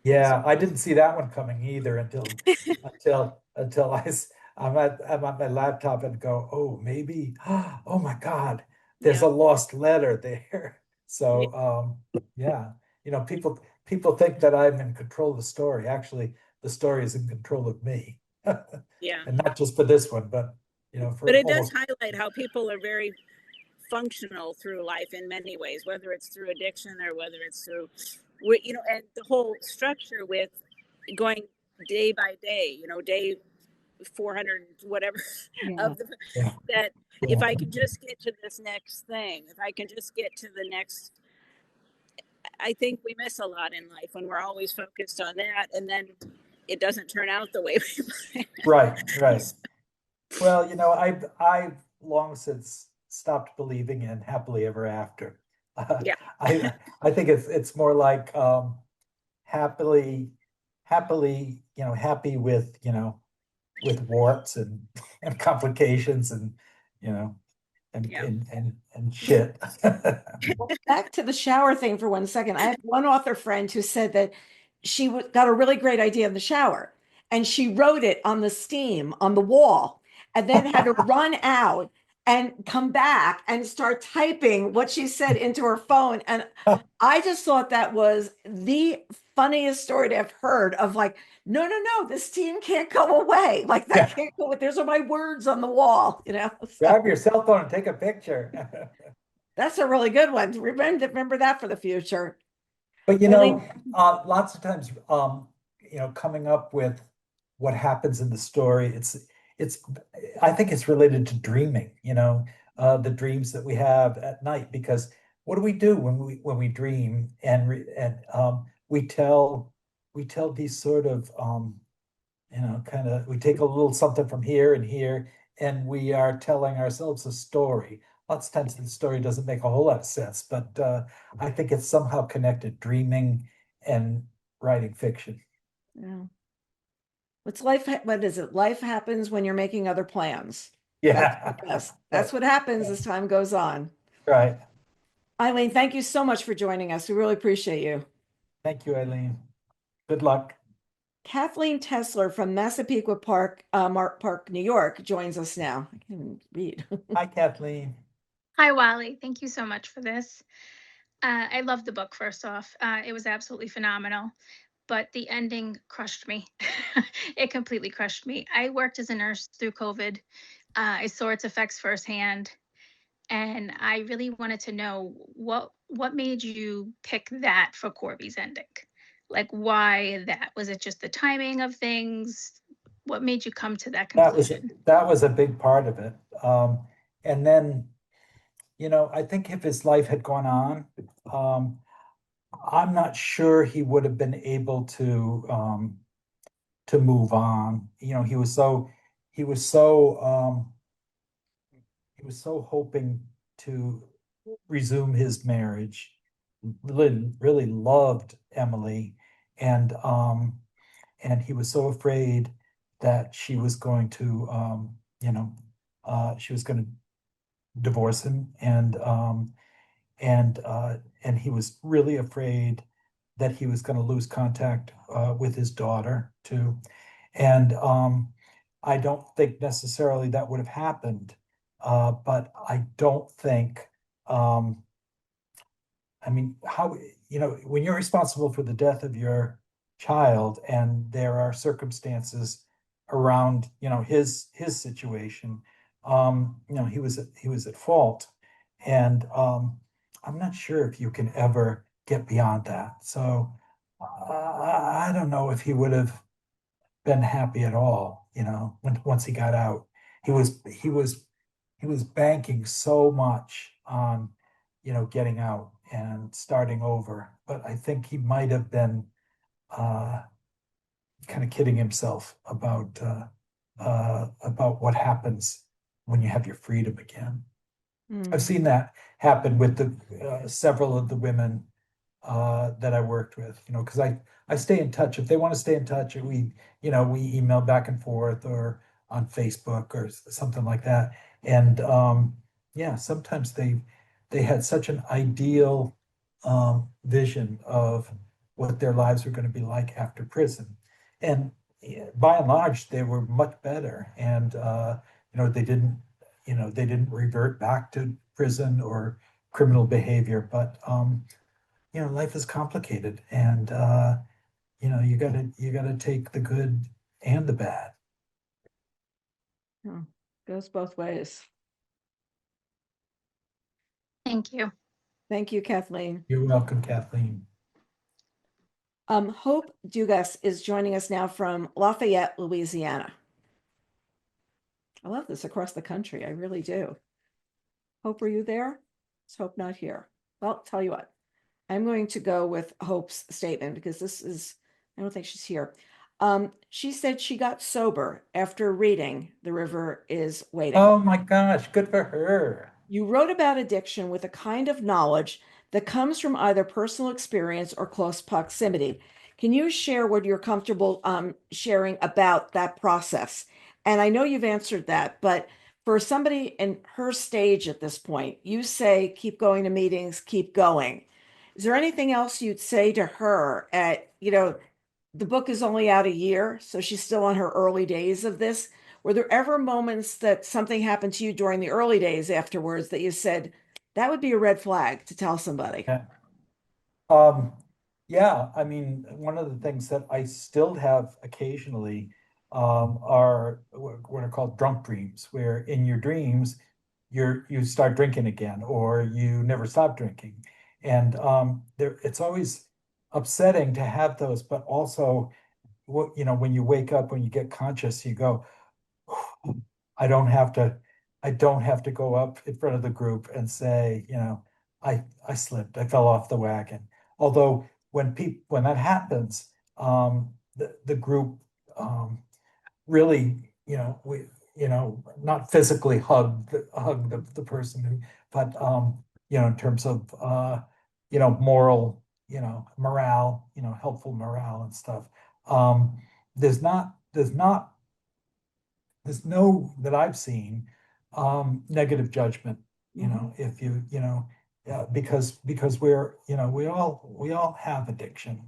[SPEAKER 2] yeah. I didn't see that one coming either until I'm at my laptop and go, "Oh, maybe, oh my God, there's
[SPEAKER 5] Yeah.
[SPEAKER 2] a lost letter there."
[SPEAKER 5] Yeah.
[SPEAKER 2] So yeah, people think that I'm in control of the story. Actually, the story is in control of me.
[SPEAKER 5] Yeah.
[SPEAKER 2] And not just for this one, but
[SPEAKER 5] But
[SPEAKER 2] for
[SPEAKER 5] it does
[SPEAKER 2] almost.
[SPEAKER 5] highlight how people are very functional through life in many ways, whether it's through addiction or whether it's through, and the whole structure with going day by day, day 400, whatever,
[SPEAKER 1] Yeah.
[SPEAKER 5] of the,
[SPEAKER 2] Yeah,
[SPEAKER 5] that if
[SPEAKER 2] yeah.
[SPEAKER 5] I could just get to this next thing, if I can just get to the next, I think we miss a lot in life when we're always focused on that. And then it doesn't turn out the way we planned.
[SPEAKER 2] Right, right. Well, I've long since stopped believing in happily ever after.
[SPEAKER 5] Yeah.
[SPEAKER 2] I I think it's more like happily, happy with warts and and complications and you know
[SPEAKER 5] Yeah.
[SPEAKER 2] and shit.
[SPEAKER 1] Back to the shower thing for 1 second. I have one author friend who said that she got a really great idea in the shower and she wrote it on the steam on the wall and then had to run out and come back and start typing what she said into her phone. And I just thought that was the funniest story to have heard of like, no, no, no, this steam can't go away. Like that
[SPEAKER 2] Yeah,
[SPEAKER 1] can't go. There's my words on the wall. So
[SPEAKER 2] grab your cell phone and take a picture.
[SPEAKER 1] that's a really good one. Remember that for the future.
[SPEAKER 2] But
[SPEAKER 1] Eileen,
[SPEAKER 2] lots of times, coming up with what happens in the story, it's I think it's related to dreaming, the dreams that we have at night, because what do we do when we dream, and we tell these sort of kind of, we take a little something from here and here, and we are telling ourselves a story. Lots of times the story doesn't make a whole lot of sense, but I think it's somehow connected, dreaming and writing fiction.
[SPEAKER 1] yeah. What's life? What is it? Life happens when you're making other plans. That's
[SPEAKER 2] Yeah.
[SPEAKER 1] yes,
[SPEAKER 2] Right.
[SPEAKER 1] that's what happens as time goes on.
[SPEAKER 2] Right.
[SPEAKER 1] Eileen, thank you so much for joining us. We really appreciate you.
[SPEAKER 2] Thank you, Eileen. Good luck.
[SPEAKER 1] Kathleen Tesler from Massapequa Park, Park, New York, joins us now. I can't even read.
[SPEAKER 2] Hi, Kathleen.
[SPEAKER 6] Hi, Wally. Thank you so much for this. I love the book, first off. It was absolutely phenomenal, but the ending crushed me. It completely crushed me. I worked as a nurse through COVID. I saw its effects firsthand, and I really wanted to know what made you pick that for Corby's ending? Like, why that? Was it just the timing of things? What made you come to that conclusion?
[SPEAKER 2] That was a big part of it. And then, I think if his life had gone on, I'm not sure he would have been able to to move on. You know, he was so he was so hoping to resume his marriage, really loved Emily, and he was so afraid that she was going to she was going to divorce him, and he was really afraid that he was going to lose contact with his daughter too. And I don't think necessarily that would have happened, but I don't think, I mean, how, you know, when you're responsible for the death of your child and there are circumstances around, you know, his situation, you know, he was at fault. And I'm not sure if you can ever get beyond that. So I don't know if he would have been happy at all, you know, once he got out. He was banking so much on, you know, getting out and starting over. But I think he might have been uh, kind of kidding himself about what happens when you have your freedom again. I've seen that happen with the several of the women that I worked with, you know, because I stay in touch. If they want to stay in touch, you know, we email back and forth or on Facebook or something like that. And yeah, sometimes they had such an ideal vision of what their lives were going to be like after prison. And by and large, they were much better. And you know, they didn't revert back to prison or criminal behavior, but you know, life is complicated, and you know, you gotta take the good and the bad.
[SPEAKER 1] Oh, goes both ways.
[SPEAKER 6] Thank you.
[SPEAKER 1] Thank you, Kathleen.
[SPEAKER 2] You're welcome, Kathleen.
[SPEAKER 1] Hope Dugas is joining us now from Lafayette, Louisiana. I love this across the country. I really do. Hope, are you there? Let's hope not here. Well, tell you what, I'm going to go with Hope's statement because this is, I don't think she's here. She said she got sober after reading The River is Waiting.
[SPEAKER 2] Oh my gosh, good for her.
[SPEAKER 1] You wrote about addiction with a kind of knowledge that comes from either personal experience or close proximity. Can you share what you're comfortable sharing about that process? And I know you've answered that, but for somebody in her stage at this point, you say, keep going to meetings, keep going. Is there anything else you'd say to her at, you know, the book is only out a year, so she's still on her early days of this. Were there ever moments that something happened to you during the early days afterwards that you said, that would be a red flag to tell somebody?
[SPEAKER 2] Yeah. Um, yeah, I mean, one of the things that I still have occasionally are what are called drunk dreams, where in your dreams you start drinking again, or you never stop drinking. And it's always upsetting to have those, but also what, you know, when you wake up, when you get conscious, you go, I don't have to, I don't have to go up in front of the group and say, you know, I slipped, I fell off the wagon. Although when that happens, the group really, you know, not physically hug the person who, but you know, in terms of you know, moral, you know, morale, you know, helpful morale and stuff. Um, there's not there's no that I've seen negative judgment, you know, if you know, because we're, you know, we all have addiction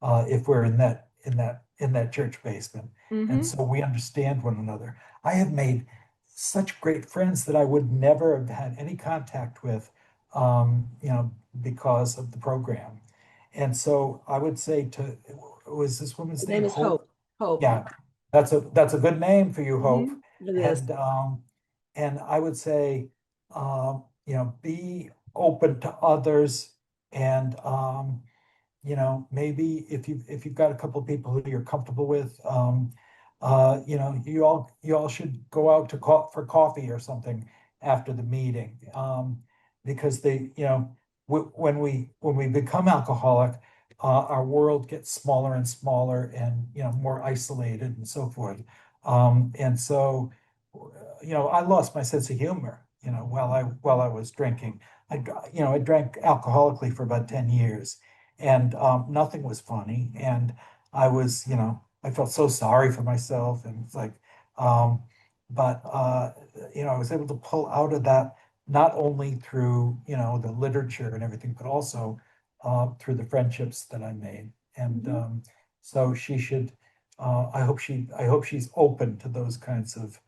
[SPEAKER 2] if we're in that church basement. And so we understand one another. I have made such great friends that I would never have had any contact with, you know, because of the program. And so I would say to, was this woman's
[SPEAKER 1] Her
[SPEAKER 2] name
[SPEAKER 1] name is Hope. Hope.
[SPEAKER 2] Yeah, that's a good name for you, Hope.
[SPEAKER 1] It is.
[SPEAKER 2] And I would say, you know, be open to others, and you know, maybe if you've got a couple of people who you're comfortable with, you know, you all should go out to for coffee or something after the meeting, because they, you know, when we become alcoholic, our world gets smaller and smaller and, more isolated and so forth. And so, I lost my sense of humor, while I was drinking. I drank alcoholically for about 10 years and nothing was funny. And I was, I felt so sorry for myself. And it's like, um, but, I was able to pull out of that not only through, the literature and everything, but also through the friendships that I made. And so she should, I hope she's open to those kinds of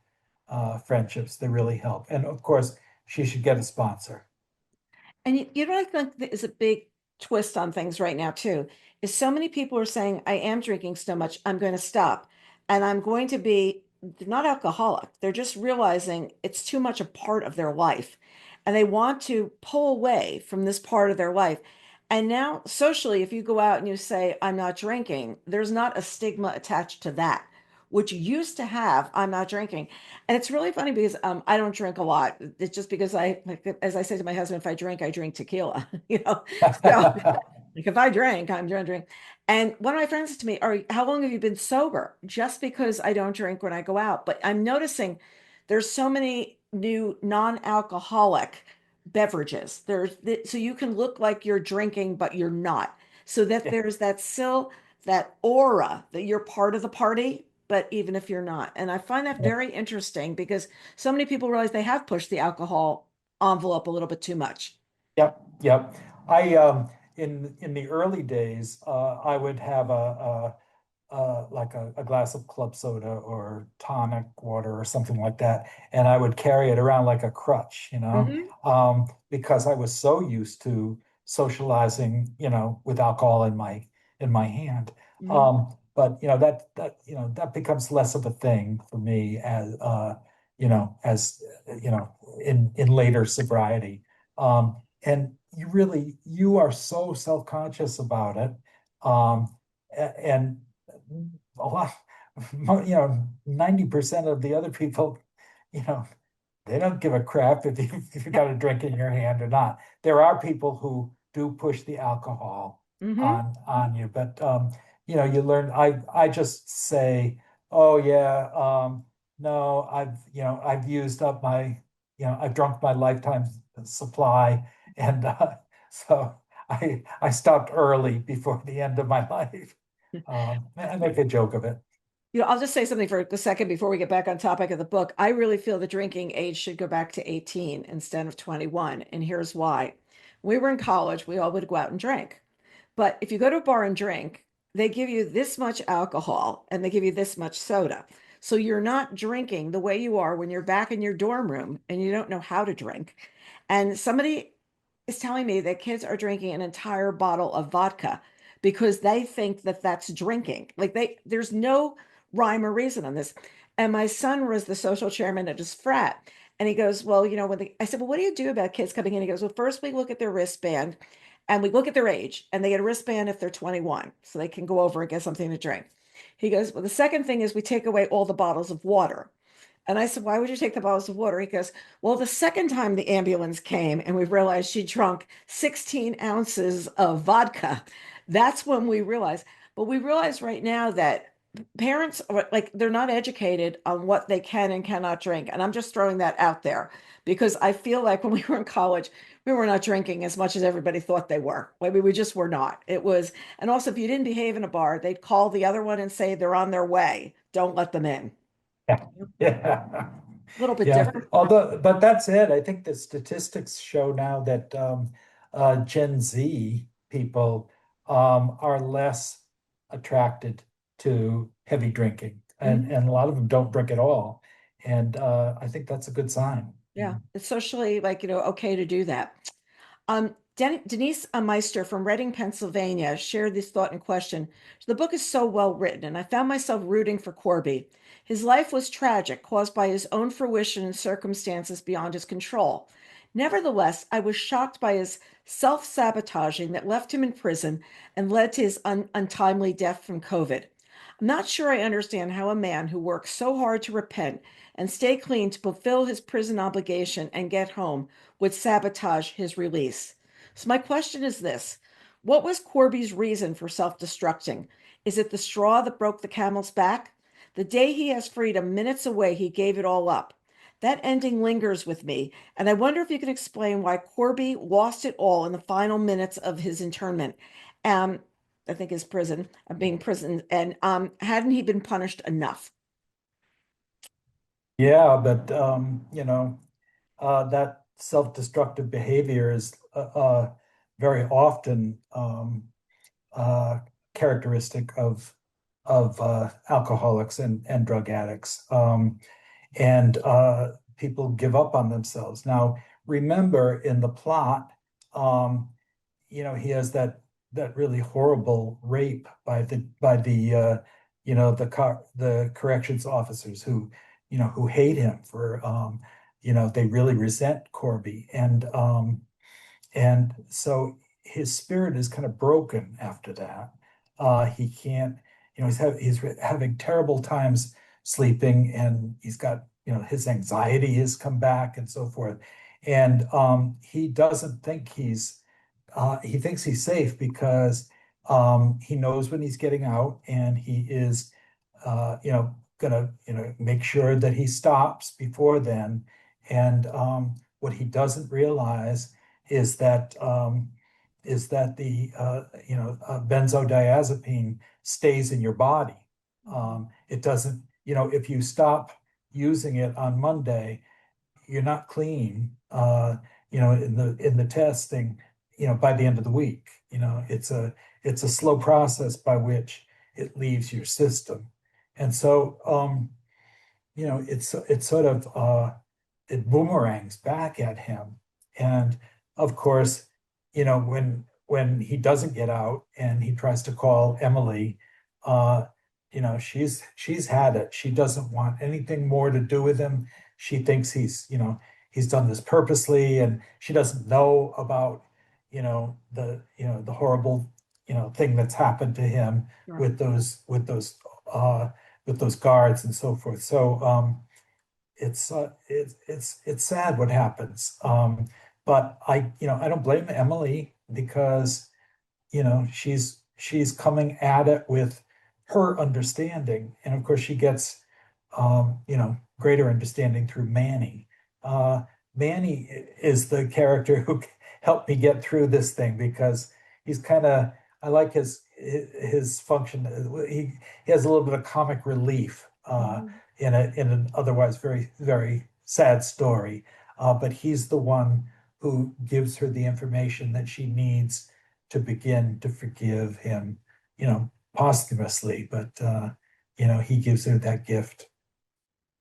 [SPEAKER 2] friendships. They really help. And of course, she should get a sponsor.
[SPEAKER 1] And you know, I think that is a big twist on things right now too, is so many people are saying, I am drinking so much, I'm going to stop. And I'm going to be, they're not alcoholic. They're just realizing it's too much a part of their life. And they want to pull away from this part of their life. And now socially, if you go out and you say, I'm not drinking, there's not a stigma attached to that, which used to have, I'm not drinking. And it's really funny because I don't drink a lot. It's just because like, as I say to my husband, if I drink tequila, So like if I drink, I'm going to drink. And one of my friends said to me, how long have you been sober? Just because I don't drink when I go out. But I'm noticing there's so many new non-alcoholic beverages. So you can look like you're drinking, but you're not. So that
[SPEAKER 2] Yeah,
[SPEAKER 1] there's that still that aura that you're part of the party, but even if you're not. And I find that
[SPEAKER 2] yeah,
[SPEAKER 1] very interesting because so many people realize they have pushed the alcohol envelope a little bit too much.
[SPEAKER 2] yep, yep. I in the early days, I would have like a glass of club soda or tonic water or something like that, and I would carry it around like a crutch,
[SPEAKER 1] Hmm.
[SPEAKER 2] because I was so used to socializing, with alcohol in my hand.
[SPEAKER 1] Hmm.
[SPEAKER 2] But that becomes less of a thing for me as in later sobriety. And you are so self-conscious about it. And a lot, 90% of the other people, you know, they don't give a crap if you got a drink in your hand or not. There are people who do push the alcohol
[SPEAKER 1] Hmm.
[SPEAKER 2] on you, but you learn. I just say, oh yeah, no, I've used up I've drunk my lifetime supply, and so I stopped early before the end of my life. I make a joke of it.
[SPEAKER 1] I'll just say something for a second before we get back on topic of the book. I really feel the drinking age should go back to 18 instead of 21. And here's why. We were in college, we all would go out and drink. But if you go to a bar and drink, they give you this much alcohol and they give you this much soda. So you're not drinking the way you are when you're back in your dorm room and you don't know how to drink. And somebody is telling me that kids are drinking an entire bottle of vodka because they think that that's drinking. Like there's no rhyme or reason on this. And my son was the social chairman at his frat. And he goes, well, I said, well, what do you do about kids coming in? He goes, well, first we look at their wristband and we look at their age and they get a wristband if they're 21 so they can go over and get something to drink. He goes, well, the second thing is we take away all the bottles of water. And I said, why would you take the bottles of water? He goes, well, the second time the ambulance came and we realized she drunk 16 ounces of vodka, that's when we realized. But we realize right now that parents are like, they're not educated on what they can and cannot drink. And I'm just throwing that out there because I feel like when we were in college, we were not drinking as much as everybody thought they were. Like we just were not. It was, and also if you didn't behave in a bar, they'd call the other one and say they're on their way. Don't let them in.
[SPEAKER 2] Yeah, yeah,
[SPEAKER 1] A little bit
[SPEAKER 2] yeah.
[SPEAKER 1] different.
[SPEAKER 2] But that's it. I think the statistics show now that Gen Z people are less attracted to heavy drinking, and
[SPEAKER 1] Mhm.
[SPEAKER 2] and a lot of them don't drink at all. And I think that's a good sign.
[SPEAKER 1] Yeah, it's socially like, okay to do that. Denise Meister from Reading, Pennsylvania, shared this thought and question. The book is so well written, and I found myself rooting for Corby. His life was tragic, caused by his own fruition and circumstances beyond his control. Nevertheless, I was shocked by his self-sabotaging that left him in prison and led to his untimely death from COVID. I'm not sure I understand how a man who worked so hard to repent and stay clean to fulfill his prison obligation and get home would sabotage his release. So, my question is this: What was Corby's reason for self-destructing? Is it the straw that broke the camel's back? The day he has freedom, minutes away, he gave it all up. That ending lingers with me, and I wonder if you can explain why Corby lost it all in the final minutes of his internment. Um, I think his prison, being prison, and hadn't he been punished enough?
[SPEAKER 2] Yeah, but that self-destructive behavior is very often uh, characteristic of alcoholics and drug addicts. And people give up on themselves. Now, remember in the plot, he has that really horrible rape by the corrections officers who hate him for they really resent Corby, and so his spirit is kind of broken after that. He can't, he's having terrible times sleeping, and he's got, his anxiety has come back and so forth. And he doesn't think he thinks he's safe because he knows when he's getting out, and he is, gonna, make sure that he stops before then. And what he doesn't realize is that the benzodiazepine stays in your body. It doesn't, if you stop using it on Monday, you're not clean. In the testing, by the end of the week, it's a slow process by which it leaves your system. And so it's sort of it boomerangs back at him. And of course, when he doesn't get out and he tries to call Emily, uh, she's had it. She doesn't want anything more to do with him. She thinks he's done this purposely, and she doesn't know about, the horrible, thing that's happened to him
[SPEAKER 1] Sure.
[SPEAKER 2] with those guards and so forth. So it's sad what happens. But I don't blame Emily, because she's coming at it with her understanding, and of course she gets greater understanding through Manny. Manny is the character who helped me get through this thing, because he's kind of, I like his function. He has a little bit of comic relief in an otherwise very, very sad story. But he's the one who gives her the information that she needs to begin to forgive him, posthumously. But he gives her that gift.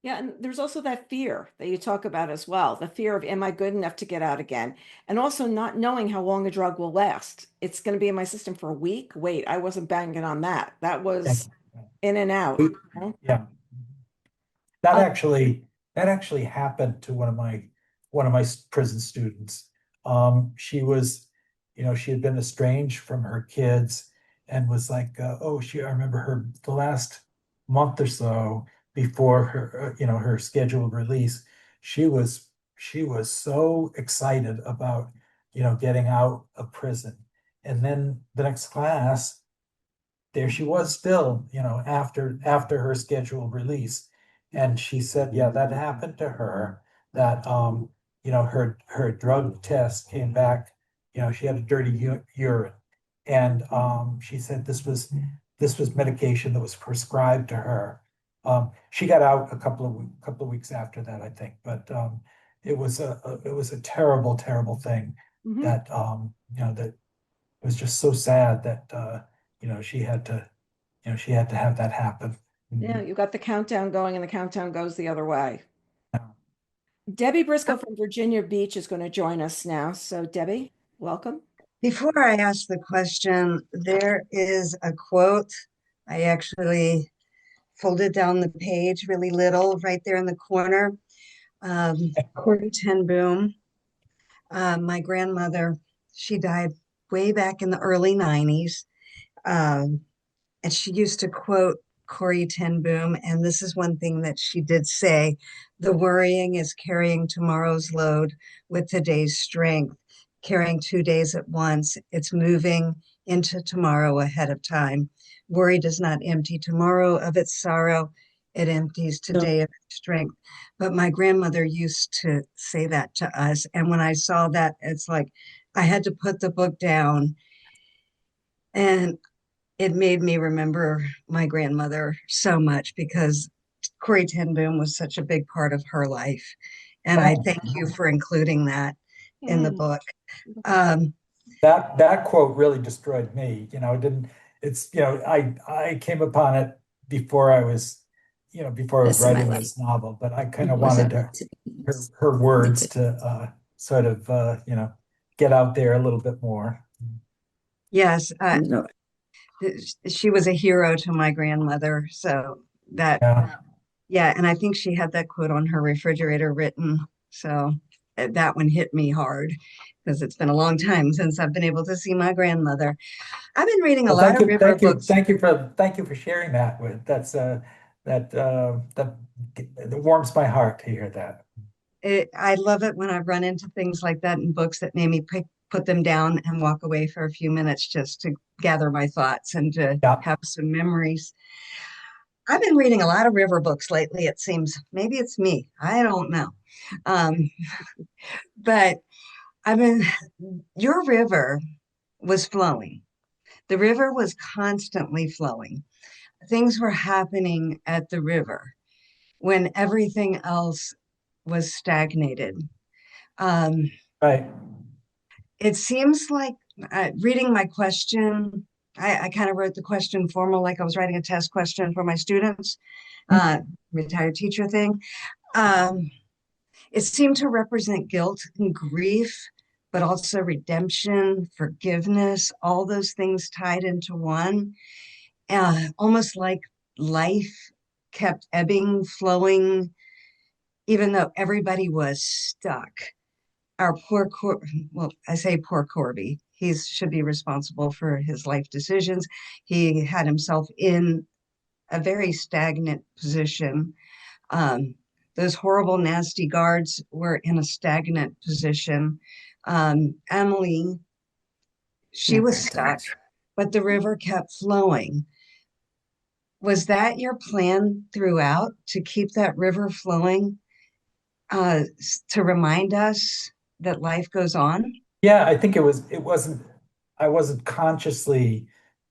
[SPEAKER 1] Yeah, and there's also that fear that you talk about as well, the fear of, am I good enough to get out again? And also not knowing how long a drug will last. It's going to be in my system for a week. Wait, I wasn't banging on that. That was in and out.
[SPEAKER 2] Yeah. That
[SPEAKER 1] Um,
[SPEAKER 2] actually happened to one of my prison students. She had been estranged from her kids, and was like, I remember the last month or so before her scheduled release, she was so excited about, getting out of prison. And then the next class, there she was still, after her scheduled release. And she said, yeah, that happened to her, that her drug test came back, she had a dirty urine. And she said this was medication that was prescribed to her. She got out a couple of weeks after that, I think. But it was a terrible, terrible thing,
[SPEAKER 1] mhm.
[SPEAKER 2] that was just so sad that she had to have that happen.
[SPEAKER 1] Yeah, you got the countdown going, and the countdown goes the other way. Debbie Briscoe from Virginia Beach is going to join us now. So, Debbie, welcome.
[SPEAKER 7] Before I ask the question, there is a quote. I actually folded down the page really little right there in the corner. Corey Ten Boom. My grandmother, she died way back in the early 90s. And she used to quote Corey Ten Boom. And this is one thing that she did say: the worrying is carrying tomorrow's load with today's strength, carrying 2 days at once. It's moving into tomorrow ahead of time. Worry does not empty tomorrow of its sorrow, it empties today of its strength. But my grandmother used to say that to us. And when I saw that, it's like I had to put the book down, and it made me remember my grandmother so much because Corrie ten Boom was such a big part of her life. And I
[SPEAKER 2] Oh,
[SPEAKER 7] thank you for including that in the
[SPEAKER 1] Mm.
[SPEAKER 7] book. Um,
[SPEAKER 2] that quote really destroyed me. It didn't, I came upon it before I was, before I was
[SPEAKER 1] This in my
[SPEAKER 2] writing
[SPEAKER 1] life
[SPEAKER 2] this novel, but I kind of
[SPEAKER 1] was
[SPEAKER 2] wanted
[SPEAKER 1] ever to
[SPEAKER 2] her words to sort of, get out there a little bit more.
[SPEAKER 7] yes,
[SPEAKER 1] no.
[SPEAKER 7] she was a hero to my grandmother. So that,
[SPEAKER 2] Yeah.
[SPEAKER 7] yeah, and I think she had that quote on her refrigerator written. So that one hit me hard because it's been a long time since I've been able to see my grandmother. I've been reading a
[SPEAKER 2] Well,
[SPEAKER 7] lot of river books.
[SPEAKER 2] thank you for sharing that with, that it warms my heart to hear that.
[SPEAKER 7] I love it when I run into things like that in books that made me put them down and walk away for a few minutes just to gather my thoughts and to
[SPEAKER 2] Yeah.
[SPEAKER 7] have some memories. I've been reading a lot of river books lately, it seems. Maybe it's me. I don't know. Um, but I've been, your river was flowing. The river was constantly flowing. Things were happening at the river when everything else was stagnated. Um,
[SPEAKER 2] Right.
[SPEAKER 7] it seems like reading my question, I kind of wrote the question formal, like I was writing a test question for my students, retired teacher thing. Um, it seemed to represent guilt and grief, but also redemption, forgiveness, all those things tied into one, almost like life kept ebbing, flowing, even though everybody was stuck. Our well, I say poor Corby. He should be responsible for his life decisions. He had himself in a very stagnant position. Um, those horrible, nasty guards were in a stagnant position. Emily, she was stuck, but the river kept flowing. Was that your plan throughout to keep that river flowing, to remind us that life goes on?
[SPEAKER 2] Yeah, I think I wasn't consciously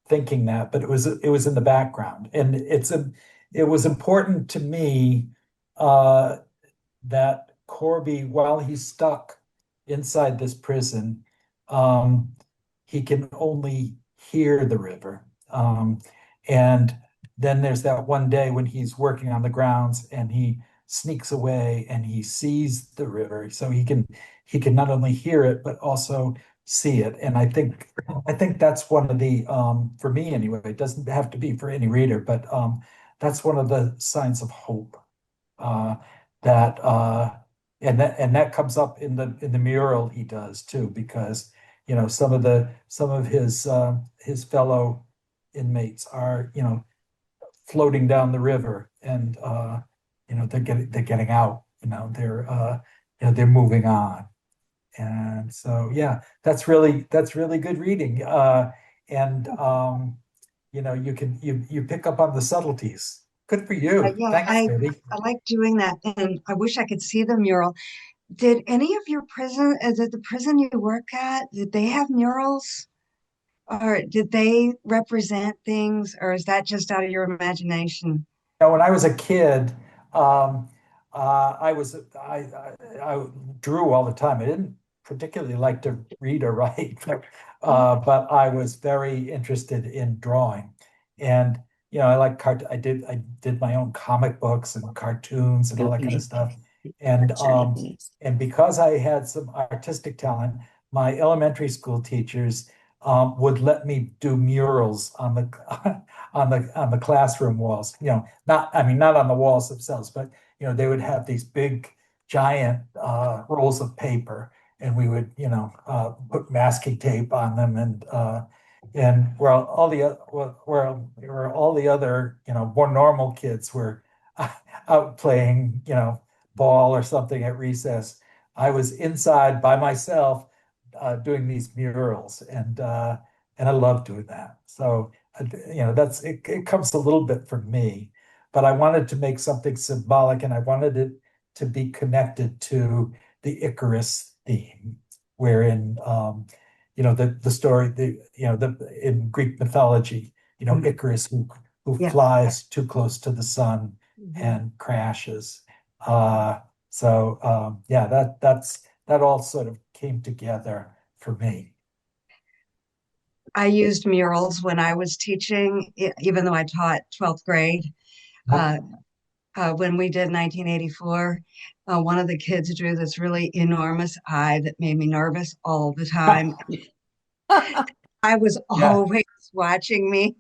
[SPEAKER 2] thinking that, but it was in the background. And it was important to me uh that Corby, while he's stuck inside this prison, um, he can only hear the river. And then there's that one day when he's working on the grounds and he sneaks away and he sees the river. So he can not only hear it, but also see it. And I think that's one of the for me anyway, it doesn't have to be for any reader, but that's one of the signs of hope. Uh, that and that comes up in the mural he does too, because some of his fellow inmates are floating down the river, and they're getting out, they're moving on. And so yeah, that's really good reading. And you pick up on the subtleties. Good for you.
[SPEAKER 7] Yeah,
[SPEAKER 2] Thanks, Debbie.
[SPEAKER 7] I like doing that, and I wish I could see the mural. Did any of your did the prison you work at, did they have murals? Or did they represent things, or is that just out of your imagination?
[SPEAKER 2] When I was a kid, um, I drew all the time. I didn't particularly like to read or write, but I was very interested in drawing. And I like I did my own comic books and cartoons and all that kind of stuff. And because I had some artistic talent, my elementary school teachers would let me do murals on the on the classroom walls. Not on the walls themselves, but they would have these big, giant rolls of paper, and we would put masking tape on them, and where all the other more normal kids were out playing ball or something at recess, I was inside by myself doing these murals, and I love doing that. So, that's it. It comes a little bit from me, but I wanted to make something symbolic, and I wanted it to be connected to the Icarus theme, wherein the story, in Greek mythology, Icarus who
[SPEAKER 7] Yeah.
[SPEAKER 2] flies too close to the sun and crashes. That all sort of came together for me.
[SPEAKER 7] I used murals when I was teaching, even though I taught 12th grade. When we did 1984, one of the kids drew this really enormous eye that made me nervous all the time. I was
[SPEAKER 2] Yeah.
[SPEAKER 7] always watching me,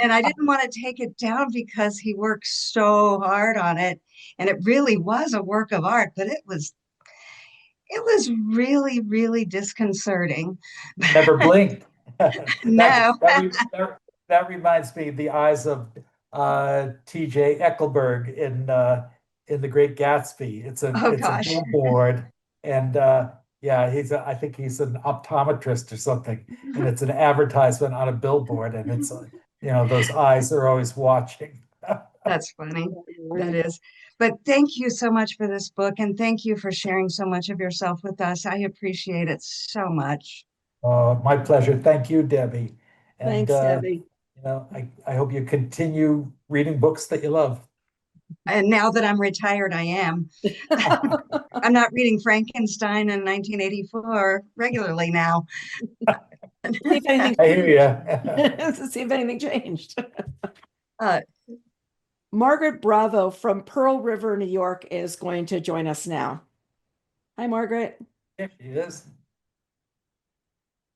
[SPEAKER 7] and I didn't want to take it down because he worked so hard on it. And it really was a work of art, but it was really, really disconcerting.
[SPEAKER 2] Never blinked.
[SPEAKER 7] No.
[SPEAKER 2] That reminds me the eyes of T.J. Eckelberg in The Great Gatsby. It's a
[SPEAKER 7] Oh
[SPEAKER 2] it's a
[SPEAKER 7] gosh.
[SPEAKER 2] billboard, and I think he's an optometrist or something, and it's an advertisement on a billboard, and it's those eyes are always watching.
[SPEAKER 7] That's funny. That is. But thank you so much for this book, and thank you for sharing so much of yourself with us. I appreciate it so much.
[SPEAKER 2] My pleasure. Thank you, Debbie. And
[SPEAKER 1] Thanks, Debbie.
[SPEAKER 2] I hope you continue reading books that you love.
[SPEAKER 7] And now that I'm retired, I am. I'm not reading Frankenstein in 1984 regularly now.
[SPEAKER 1] See if anything
[SPEAKER 2] I hear
[SPEAKER 1] to see if anything changed.
[SPEAKER 7] Uh,
[SPEAKER 1] Margaret Bravo from Pearl River, New York, is going to join us now. Hi, Margaret.
[SPEAKER 2] There she is.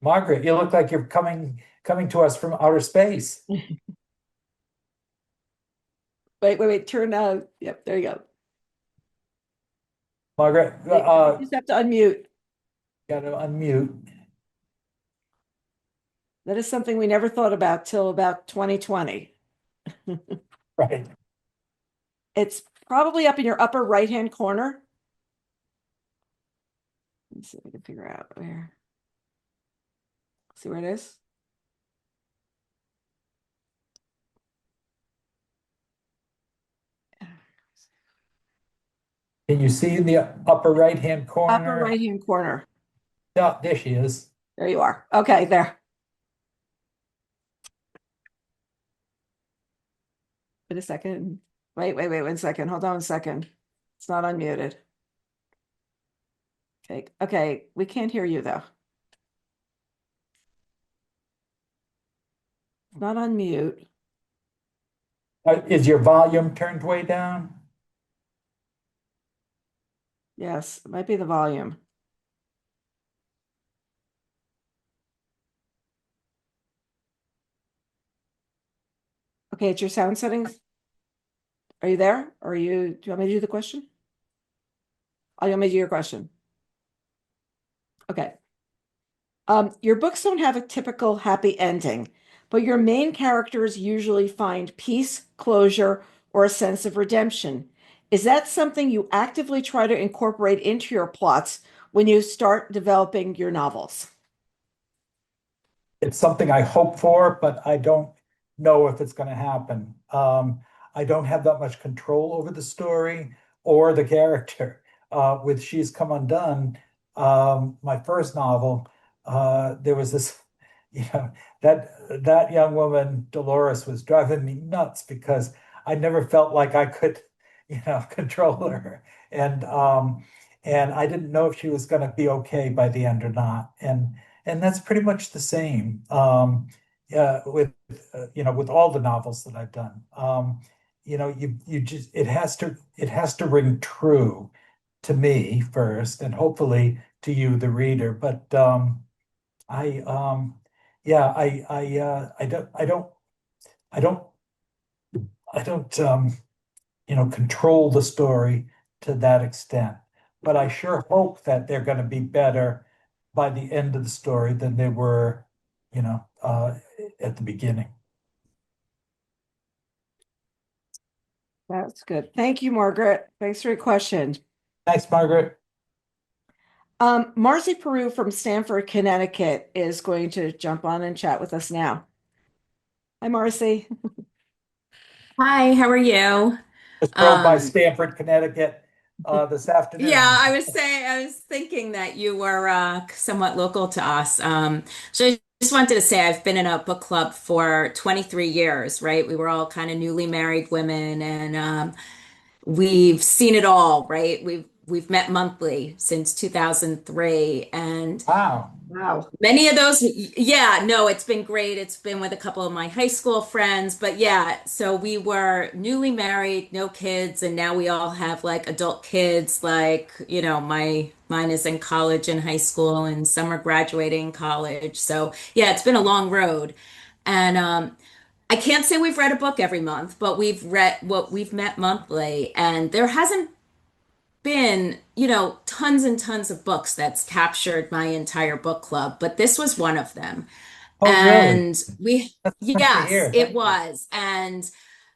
[SPEAKER 2] Margaret, you look like you're coming to us from outer space.
[SPEAKER 1] Wait. Turn. Yep, there you go.
[SPEAKER 2] Margaret,
[SPEAKER 1] You just have to unmute.
[SPEAKER 2] gotta unmute.
[SPEAKER 1] That is something we never thought about till about 2020.
[SPEAKER 2] Right.
[SPEAKER 1] It's probably up in your upper right-hand corner. Let's see if we can figure out where. See where it is?
[SPEAKER 2] Can you see in the upper right-hand corner?
[SPEAKER 1] Upper right-hand corner.
[SPEAKER 2] Yeah, there she is.
[SPEAKER 1] There you are. Okay, there. Wait a second. Wait 1 second. Hold on a second. It's not unmuted. Okay. We can't hear you though. It's not on mute.
[SPEAKER 2] Is your volume turned way down?
[SPEAKER 1] Yes, it might be the volume. Okay, it's your sound settings. Are you there? Do you want me to do the question? Oh, you want me to do your question? Okay. Your books don't have a typical happy ending, but your main characters usually find peace, closure, or a sense of redemption. Is that something you actively try to incorporate into your plots when you start developing your novels?
[SPEAKER 2] It's something I hope for, but I don't know if it's going to happen. I don't have that much control over the story or the character. With She's Come Undone, my first novel, there was this, that young woman, Dolores, was driving me nuts because I never felt like I could, control her. And I didn't know if she was going to be okay by the end or not. And that's pretty much the same with all the novels that I've done. You just it has to ring true to me first, and hopefully to you, the reader. But I yeah I don't control the story to that extent. But I sure hope that they're going to be better by the end of the story than they were, at the beginning.
[SPEAKER 1] That's good. Thank you, Margaret. Thanks for your question.
[SPEAKER 2] Thanks, Margaret.
[SPEAKER 1] Marcy Peru from Stamford, Connecticut is going to jump on and chat with us now. Hi, Marcy.
[SPEAKER 8] Hi, how are you?
[SPEAKER 2] Just drove by
[SPEAKER 8] Um,
[SPEAKER 2] Stamford, Connecticut, this afternoon.
[SPEAKER 8] yeah, I was thinking that you were somewhat local to us. So I just wanted to say I've been in a book club for 23 years, right? We were all kind of newly married women, and we've seen it all, right? We've met monthly since 2003, and
[SPEAKER 2] Wow.
[SPEAKER 1] Wow.
[SPEAKER 8] many of those, yeah, no, it's been great. It's been with a couple of my high school friends, but yeah, so we were newly married, no kids, and now we all have like adult kids. Like, mine is in college and high school, and some are graduating college. So yeah, it's been a long road. And I can't say we've read a book every month, but we've met monthly, and there hasn't been, tons and tons of books that's captured my entire book club, but this was one of them.
[SPEAKER 2] Oh, really?
[SPEAKER 8] And
[SPEAKER 2] Nice to
[SPEAKER 8] yes,
[SPEAKER 2] hear.
[SPEAKER 8] it
[SPEAKER 2] Thank you.
[SPEAKER 8] was. And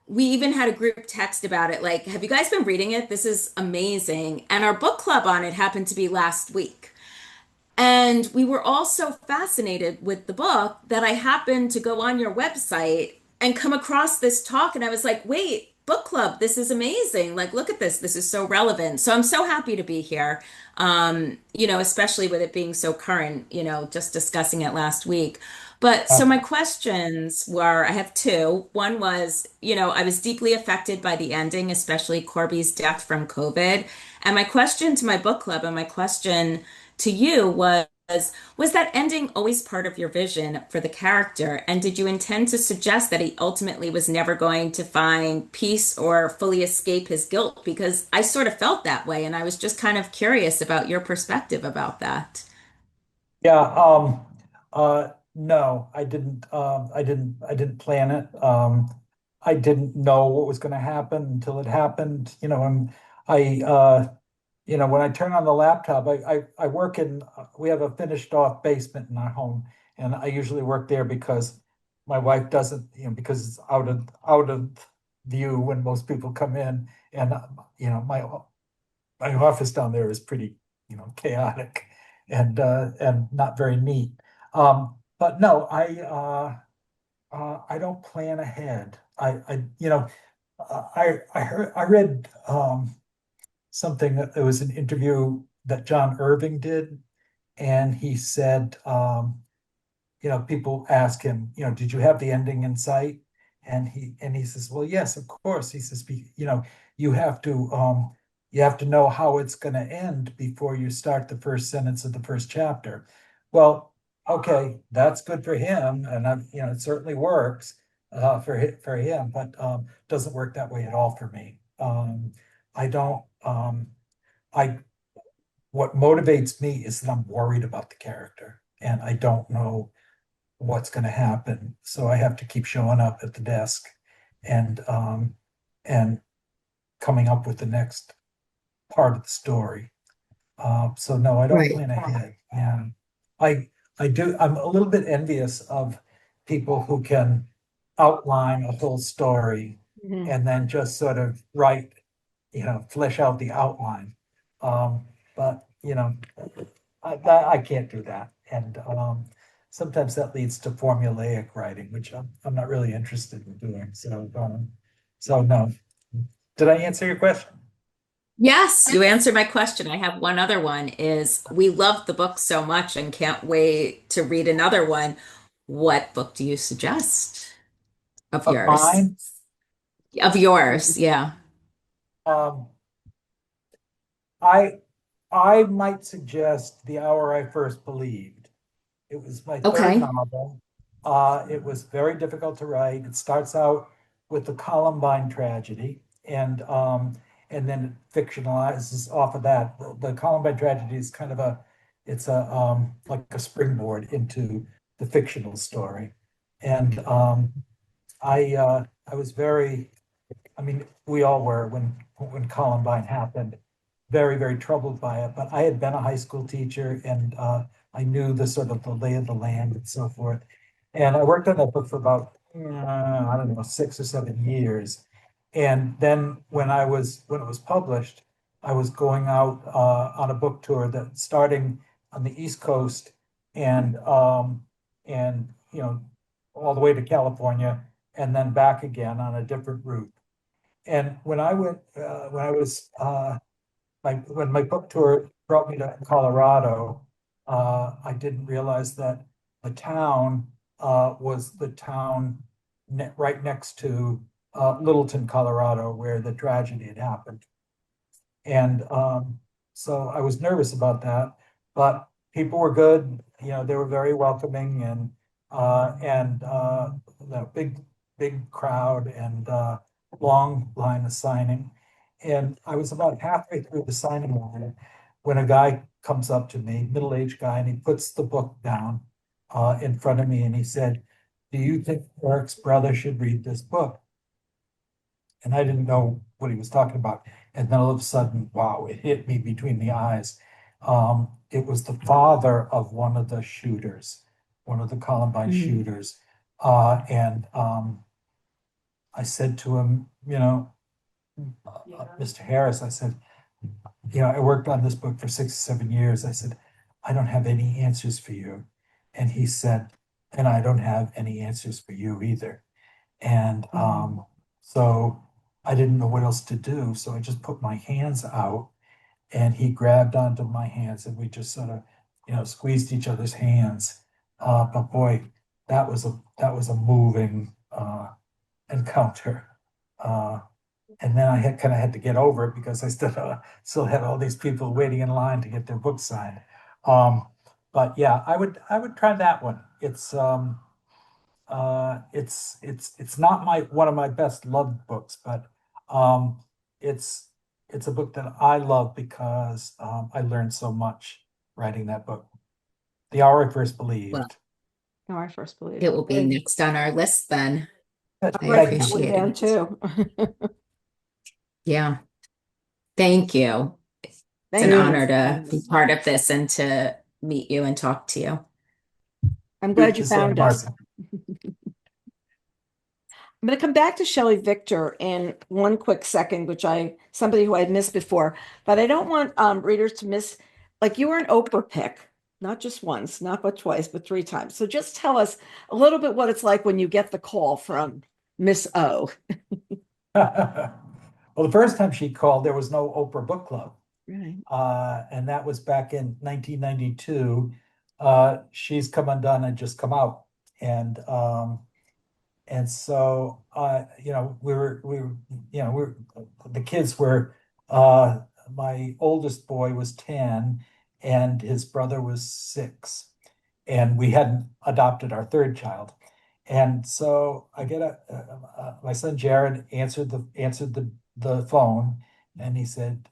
[SPEAKER 8] we even had a group text about it. Like, have you guys been reading it? This is amazing. And our book club on it happened to be last week. And we were all so fascinated with the book that I happened to go on your website and come across this talk. And I was like, wait, book club, this is amazing. Like, look at this. This is so relevant. So I'm so happy to be here, especially with it being so current, just discussing it last week. But so
[SPEAKER 2] Uh,
[SPEAKER 8] my questions were, I have two. One was, I was deeply affected by the ending, especially Corby's death from COVID. And my question to my book club and my question to you was that ending always part of your vision for the character? And did you intend to suggest that he ultimately was never going to find peace or fully escape his guilt? Because I sort of felt that way, and I was just kind of curious about your perspective about that.
[SPEAKER 2] yeah. No, I didn't plan it. I didn't know what was going to happen until it happened. When I turn on the laptop, I work we have a finished off basement in our home, and I usually work there because my wife doesn't, because it's out of view when most people come in, and my office down there is pretty, chaotic and not very neat. But no, I don't plan ahead. I read something that there was an interview that John Irving did, and he said, people ask him, did you have the ending in sight? And he says, well, yes, of course. He says, you have to you have to know how it's going to end before you start the first sentence of the first chapter. Well, okay, that's good for him, and it certainly works for him, but doesn't work that way at all for me. I don't. I What motivates me is that I'm worried about the character, and I don't know what's going to happen. So I have to keep showing up at the desk and and coming up with the next part of the story. So no, I don't
[SPEAKER 7] Right.
[SPEAKER 2] plan ahead. And I I do. I'm a little bit envious of people who can outline a whole story
[SPEAKER 1] Mhm.
[SPEAKER 2] and then just sort of write, flesh out the outline. But I can't do that, and sometimes that leads to formulaic writing, which I'm not really interested in doing. So no. Did I answer your question?
[SPEAKER 8] Yes, you answered my question. I have one other one is we love the book so much and can't wait to read another one. What book do you suggest of
[SPEAKER 2] Of
[SPEAKER 8] yours?
[SPEAKER 2] mine,
[SPEAKER 8] Of yours, yeah.
[SPEAKER 2] um, I I might suggest The Hour I First Believed. It was my third
[SPEAKER 8] Okay.
[SPEAKER 2] novel. It was very difficult to write. It starts out with the Columbine tragedy, and then it fictionalizes off of that. The Columbine tragedy is kind of it's a like a springboard into the fictional story. And I was very, I mean, we all were when Columbine happened, very, very troubled by it. But I had been a high school teacher, and I knew the sort of the lay of the land and so forth. And I worked on that book for about I don't know, 6 or 7 years. And then when it was published, I was going out on a book tour that starting on the East Coast and all the way to California and then back again on a different route. And when I went, when I was when my book tour brought me to Colorado, I didn't realize that the town was the town right next to Littleton, Colorado, where the tragedy had happened. And so I was nervous about that, but people were good. They were very welcoming and the big crowd and long line of signing. And I was about halfway through the signing line when a guy comes up to me, middle-aged guy, and he puts the book down in front of me and he said, "Do you think Eric's brother should read this book?" And I didn't know what he was talking about. And then all of a sudden, wow, it hit me between the eyes. It was the father of one of the shooters, one of the Columbine shooters. And I said to him, Mr. Harris, I said, I worked on this book for 6 or 7 years. I said, I don't have any answers for you. And he said, and I don't have any answers for you either. And so I didn't know what else to do. So I just put my hands out and he grabbed onto my hands and we just sort of, squeezed each other's hands. But boy, that was a moving encounter. And then I had to get over it because I still had all these people waiting in line to get their book signed. But yeah, I would try that one. It's not one of my best loved books, but it's a book that I love because I learned so much writing that book. The Hour I First Believed.
[SPEAKER 8] Well,
[SPEAKER 1] No, I first believe
[SPEAKER 8] it will be next on our list then. I appreciate
[SPEAKER 1] down
[SPEAKER 8] it.
[SPEAKER 1] too.
[SPEAKER 8] Yeah. Thank you. It's an honor to be part of this and to meet you and talk to you.
[SPEAKER 1] I'm glad you found us. I'm going to come back to Shelley Victor in one quick second, somebody who I'd missed before, but I don't want readers to miss, like you were an Oprah pick, not just once, not but twice, but 3 times. So just tell us a little bit what it's like when you get the call from Miss O.
[SPEAKER 2] Well, the first time she called, there was no Oprah Book Club.
[SPEAKER 1] Right.
[SPEAKER 2] And that was back in 1992. She's Come Undone had just come out. And so, the kids were, my oldest boy was 10 and his brother was 6. And we hadn't adopted our third child. And so I get my son Jared answered the phone and he said,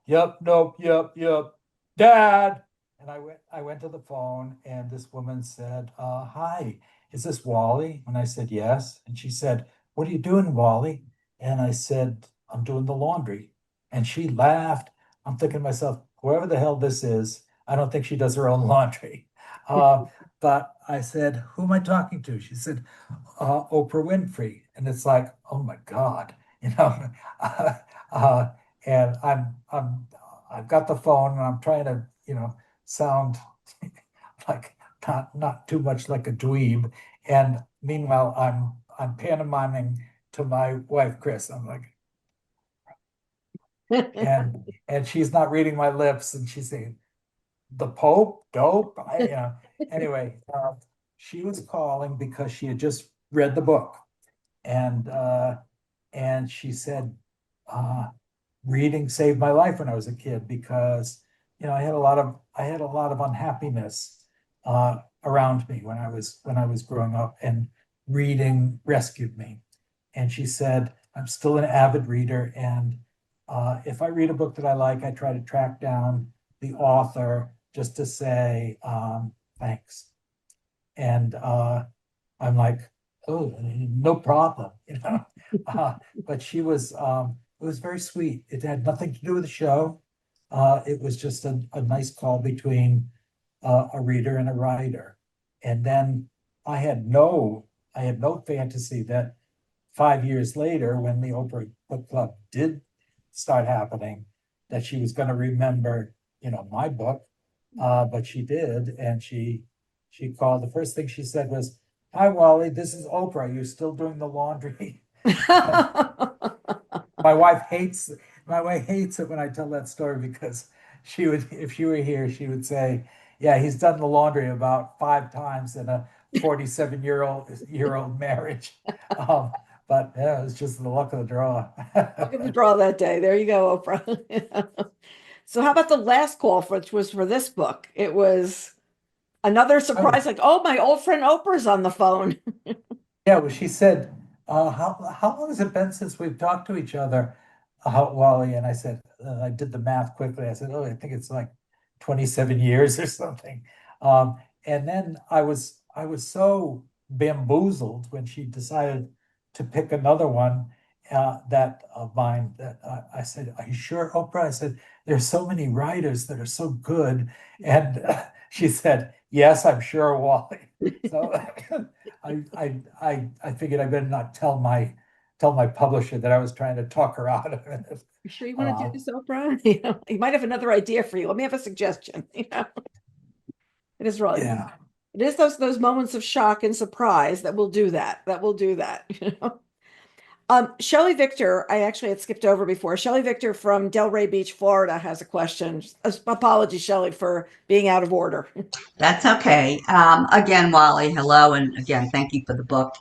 [SPEAKER 2] yep, nope, yep, Dad. And I went to the phone and this woman said, hi, is this Wally? And I said, yes. And she said, what are you doing, Wally? And I said, I'm doing the laundry. And she laughed. I'm thinking to myself, whoever the hell this is, I don't think she does her own laundry. But I said, who am I talking to? She said, Oprah Winfrey. And it's like, oh my God, and I've got the phone and I'm trying to, sound like not too much like a dweeb. And meanwhile, I'm pantomiming to my wife, Chris. I'm like, and she's not reading my lips and she's saying, the Pope, dope. Anyway, she was calling because she had just read the book, and she said, reading saved my life when I was a kid because I had a lot of unhappiness around me when I was growing up, and reading rescued me. And she said, I'm still an avid reader, and if I read a book that I like, I try to track down the author just to say thanks. And I'm like, oh, no problem, but she was, it was very sweet. It had nothing to do with the show. It was just a nice call between a reader and a writer. And then I had no fantasy that 5 years later, when the Oprah Book Club did start happening, that she was going to remember, my book, but she did, and she called. The first thing she said was, "Hi, Wally, this is Oprah. You're still doing the laundry?" My wife hates it when I tell that story, because she would, if she were here, she would say, "Yeah, he's done the laundry about 5 times in a 47-year-old marriage." But yeah, it's just the luck of the draw.
[SPEAKER 1] Look at the draw that day. There you go, Oprah. So how about the last call, which was for this book? It was another surprise, like, oh, my old friend Oprah's on the phone.
[SPEAKER 2] Yeah, well, she said, how long has it been since we've talked to each other, Wally? And I said, I did the math quickly. I said, oh, I think it's like 27 years or something. And then I was so bamboozled when she decided to pick another one, that of mine, that I said, "Are you sure, Oprah?" I said, "There's so many writers that are so good." And she said, "Yes, I'm sure, Wally." So I figured I better not tell my publisher that I was trying to talk her out of it.
[SPEAKER 1] You sure you want to do this, Oprah? He might have another idea for you. Let me have a suggestion. It is really,
[SPEAKER 2] Yeah.
[SPEAKER 1] it is those moments of shock and surprise that will do that. That will do that. Shelley Victor, I actually had skipped over before. Shelley Victor from Delray Beach, Florida, has a question. Apologies, Shelley, for being out of order.
[SPEAKER 9] That's okay. Again, Wally, hello, and again, thank you for the book.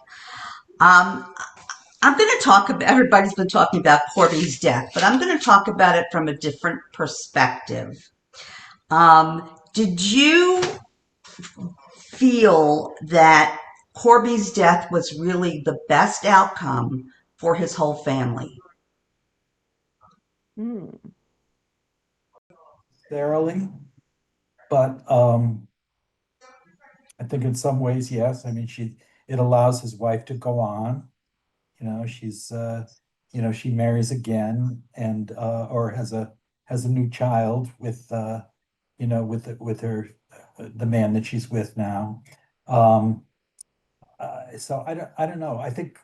[SPEAKER 9] I'm going to talk about, everybody's been talking about Corby's death, but I'm going to talk about it from a different perspective. Did you feel that Corby's death was really the best outcome for his whole family?
[SPEAKER 2] Thoroughly, but I think in some ways, yes. I mean, it allows his wife to go on. She's she marries again, and or has a new child with with her, the man that she's with now. So I don't know. I think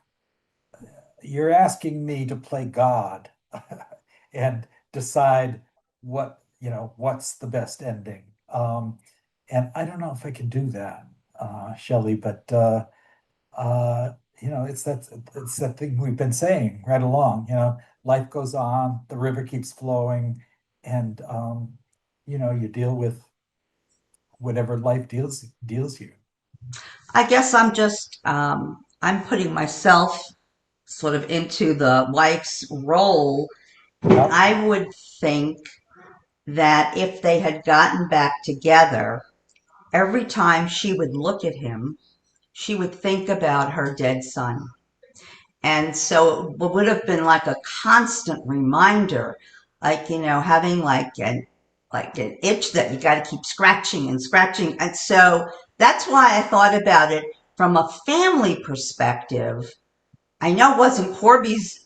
[SPEAKER 2] you're asking me to play God and decide what's the best ending. And I don't know if I can do that, Shelley, but it's that thing we've been saying right along. Life goes on, the river keeps flowing, and you deal with whatever life deals you.
[SPEAKER 9] I guess I'm just, I'm putting myself sort of into the wife's role.
[SPEAKER 2] Yep.
[SPEAKER 9] I would think that if they had gotten back together, every time she would look at him, she would think about her dead son. And so it would have been like a constant reminder, like, having like an itch that you got to keep scratching and scratching. And so that's why I thought about it from a family perspective. I know it wasn't Corby's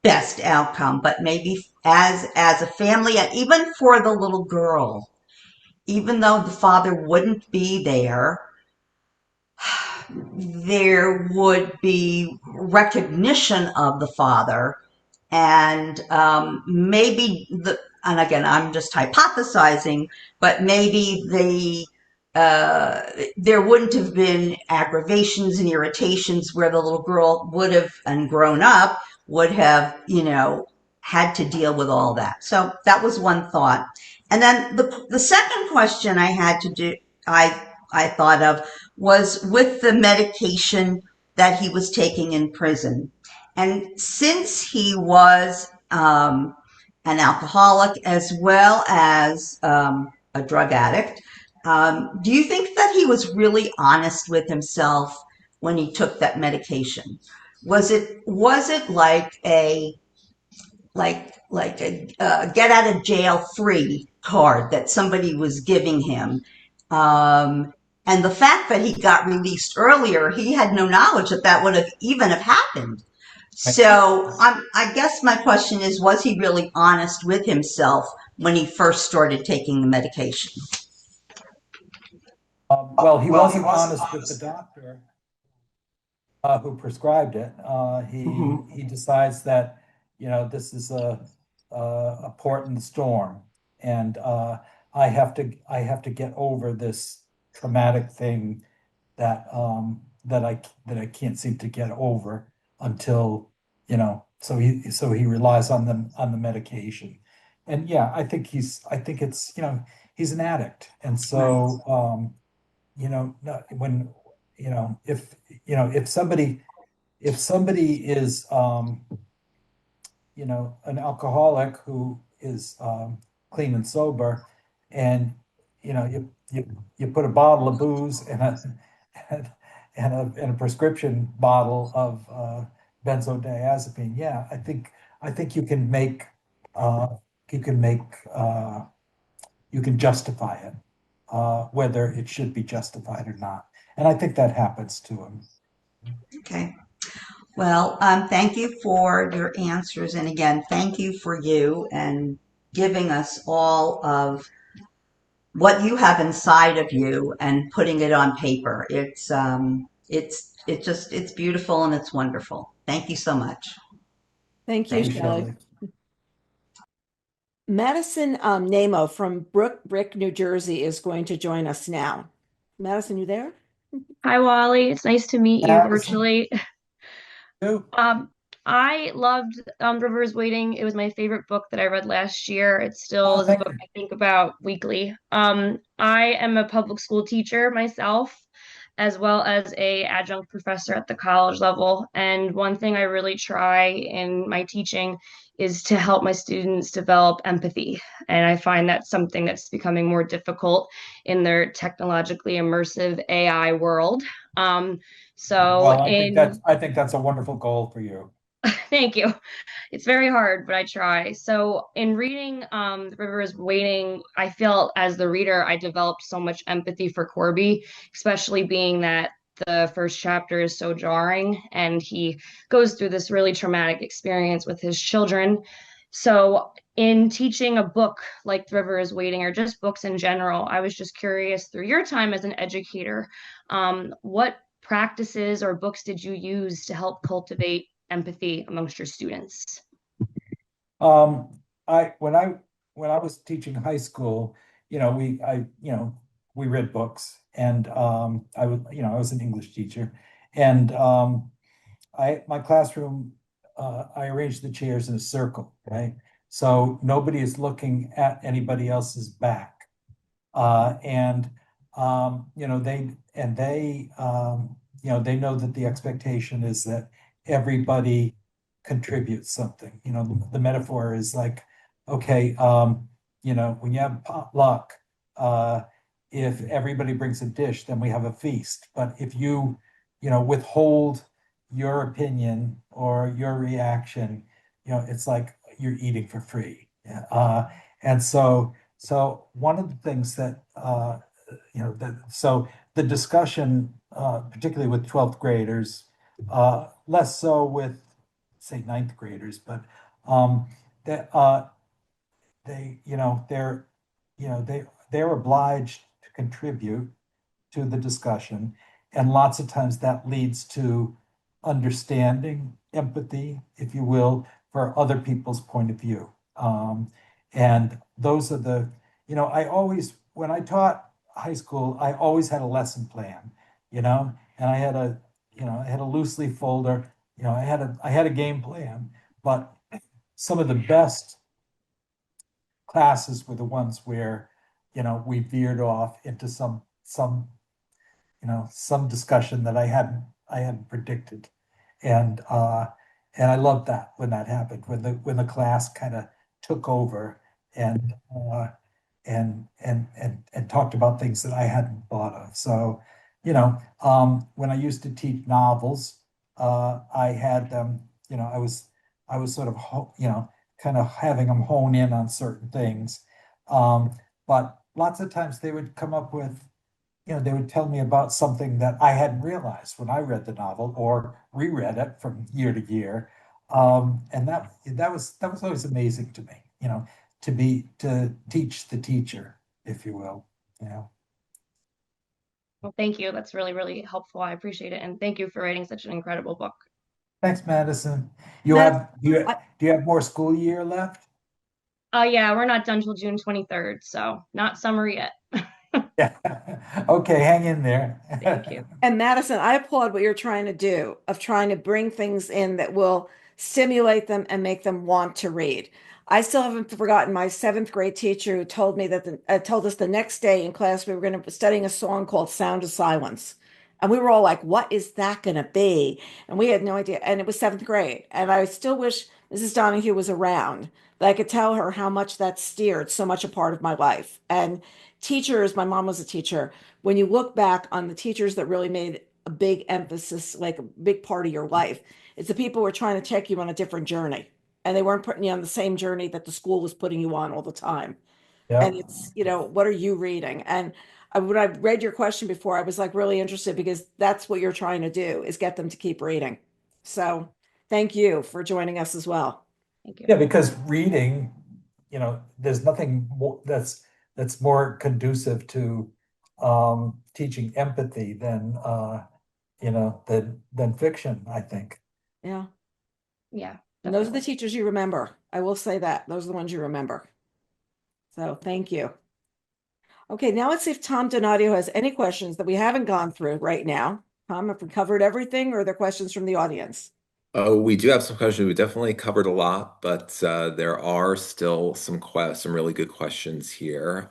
[SPEAKER 9] best outcome, but maybe as a family, and even for the little girl, even though the father wouldn't be there, there would be recognition of the father, and maybe and again, I'm just hypothesizing, but maybe there wouldn't have been aggravations and irritations where the little girl would have, and grown up, would have, had to deal with all that. So that was one thought. And then the second question I had to do, I thought of, was with the medication that he was taking in prison. And since he was an alcoholic as well as a drug addict, do you think that he was really honest with himself when he took that medication? Was it like a get out of jail free card that somebody was giving him? And the fact that he got released earlier, he had no knowledge that would have even have happened. So I guess my question is, was he really honest with himself when he first started taking the medication?
[SPEAKER 2] Well, he wasn't honest with the doctor who prescribed it. He decides that this is a a port in the storm, and I have to get over this traumatic thing that I can't seem to get over until, so he relies on the medication. And yeah, I think it's, he's an addict. And so when, if somebody is an alcoholic who is clean and sober, and you put a bottle of booze and and a prescription bottle of benzodiazepine. Yeah, I think uh, you can make you can justify it, whether it should be justified or not. And I think that happens to him.
[SPEAKER 9] Okay. Well, thank you for your answers. And again, thank you for you and giving us all of what you have inside of you and putting it on paper. It's beautiful and it's wonderful. Thank you so much.
[SPEAKER 1] Thank you,
[SPEAKER 2] Thank you,
[SPEAKER 1] Shelley.
[SPEAKER 2] Shelley.
[SPEAKER 1] Madison Namo from Brookbrick, New Jersey is going to join us now. Madison, you there?
[SPEAKER 10] Hi, Wally. It's nice to meet you
[SPEAKER 2] Madison,
[SPEAKER 10] virtually.
[SPEAKER 2] too.
[SPEAKER 10] I loved Rivers Waiting. It was my favorite book that I read last year. It still
[SPEAKER 2] Oh,
[SPEAKER 10] is a
[SPEAKER 2] thank
[SPEAKER 10] book
[SPEAKER 2] you.
[SPEAKER 10] I think about weekly. I am a public school teacher myself, as well as a adjunct professor at the college level. And one thing I really try in my teaching is to help my students develop empathy. And I find that's something that's becoming more difficult in their technologically immersive AI world. So
[SPEAKER 2] Well,
[SPEAKER 10] in
[SPEAKER 2] I think that's a wonderful goal for you.
[SPEAKER 10] Thank you. It's very hard, but I try. So in reading The River is Waiting, I felt as the reader, I developed so much empathy for Corby, especially being that the first chapter is so jarring and he goes through this really traumatic experience with his children. So in teaching a book like The River is Waiting, or just books in general, I was just curious through your time as an educator, what practices or books did you use to help cultivate empathy amongst your students?
[SPEAKER 2] Um, when I was teaching high school, we read books, and I was an English teacher, and my classroom, I arranged the chairs in a circle, right? So nobody is looking at anybody else's back. And they know that the expectation is that everybody contributes something. The metaphor is like, okay, when you have potluck, if everybody brings a dish, then we have a feast. But if withhold your opinion or your reaction, it's like you're eating for free. Yeah. And so one of the things so the discussion, particularly with 12th graders, less so with, say, ninth graders, but that they're obliged to contribute to the discussion. And lots of times that leads to understanding, empathy, if you will, for other people's point of view. And those are when I taught high school, I always had a lesson plan, and I had a loose leaf folder, I had a game plan, but some of the best classes were the ones where, we veered off into some discussion that I hadn't predicted. And I loved that when that happened, when the class kind of took over and talked about things that I hadn't thought of. So, when I used to teach novels, I had them, I was sort of, kind of having them hone in on certain things. But lots of times they would come up with, they would tell me about something that I hadn't realized when I read the novel or reread it from year to year. And that was always amazing to me, to teach the teacher, if you will.
[SPEAKER 10] Well, thank you. That's really, really helpful. I appreciate it. And thank you for writing such an incredible book.
[SPEAKER 2] Thanks, Madison.
[SPEAKER 1] Madison,
[SPEAKER 2] Do you have more school year left?
[SPEAKER 10] Oh yeah, we're not done till June 23rd, so not summer yet.
[SPEAKER 2] Yeah. Okay, hang in there.
[SPEAKER 10] Thank you.
[SPEAKER 1] And Madison, I applaud what you're trying to do of trying to bring things in that will stimulate them and make them want to read. I still haven't forgotten my seventh grade teacher who told me that told us the next day in class we were going to be studying a song called Sound of Silence. And we were all like, what is that going to be? And we had no idea. And it was seventh grade. And I still wish Mrs. Donahue was around, that I could tell her how much that steered so much a part of my life. And teachers, my mom was a teacher, when you look back on the teachers that really made a big emphasis, like a big part of your life, it's the people who are trying to take you on a different journey. And they weren't putting you on the same journey that the school was putting you on all the time. And
[SPEAKER 2] Yeah.
[SPEAKER 1] it's, what are you reading? And when I read your question before, I was like really interested because that's what you're trying to do is get them to keep reading. So thank you for joining us as well.
[SPEAKER 10] Thank you.
[SPEAKER 2] Yeah, because reading, there's nothing more that's more conducive to teaching empathy than than fiction, I think.
[SPEAKER 1] Yeah.
[SPEAKER 10] Yeah,
[SPEAKER 1] And those are the
[SPEAKER 10] definitely.
[SPEAKER 1] teachers you remember. I will say that. Those are the ones you remember. So thank you. Okay, now let's see if Tom Donadio has any questions that we haven't gone through right now. Tom, have we covered everything or are there questions from the audience?
[SPEAKER 11] Oh, we do have some questions. We definitely covered a lot, but there are still some really good questions here.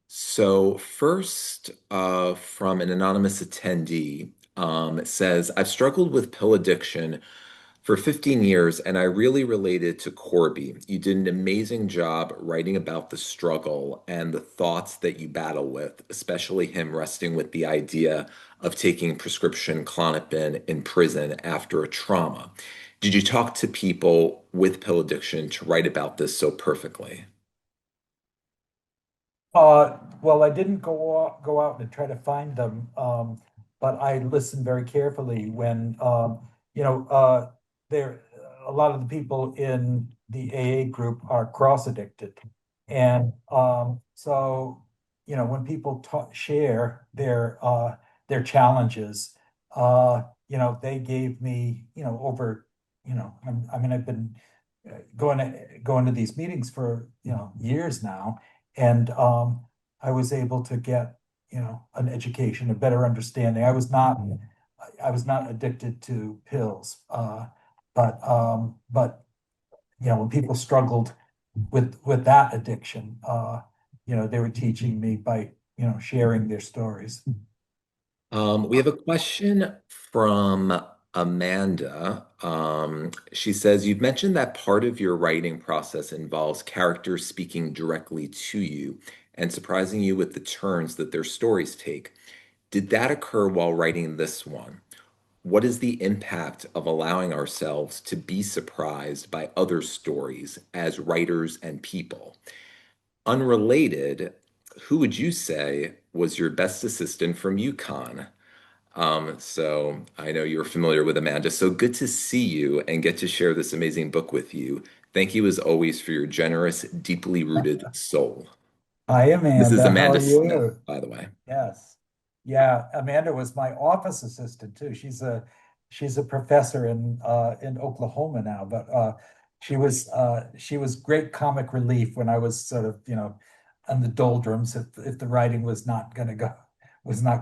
[SPEAKER 11] So first, from an anonymous attendee, it says, I've struggled with pill addiction for 15 years, and I really related to Corby. You did an amazing job writing about the struggle and the thoughts that you battle with, especially him wrestling with the idea of taking prescription Klonopin in prison after a trauma. Did you talk to people with pill addiction to write about this so perfectly?
[SPEAKER 2] Well, I didn't go out and try to find them, but I listened very carefully when there a lot of the people in the AA group are cross addicted, and so when people share their challenges, they gave me over I mean I've been going to these meetings for years now. And I was able to get, an education, a better understanding. I was not addicted to pills. But when people struggled with that addiction, they were teaching me by, sharing their stories.
[SPEAKER 11] We have a question from Amanda. She says, you've mentioned that part of your writing process involves characters speaking directly to you and surprising you with the turns that their stories take. Did that occur while writing this one? What is the impact of allowing ourselves to be surprised by other stories as writers and people? Unrelated, who would you say was your best assistant from UConn? So I know you're familiar with Amanda. So good to see you and get to share this amazing book with you. Thank you as always for your generous, deeply rooted soul.
[SPEAKER 2] Hi,
[SPEAKER 11] This is
[SPEAKER 2] Amanda. How are
[SPEAKER 11] Amanda Smith,
[SPEAKER 2] you?
[SPEAKER 11] by the way.
[SPEAKER 2] Yes. Yeah, Amanda was my office assistant too. She's a professor in Oklahoma now, but she was great comic relief when I was sort of, on the doldrums if the writing was not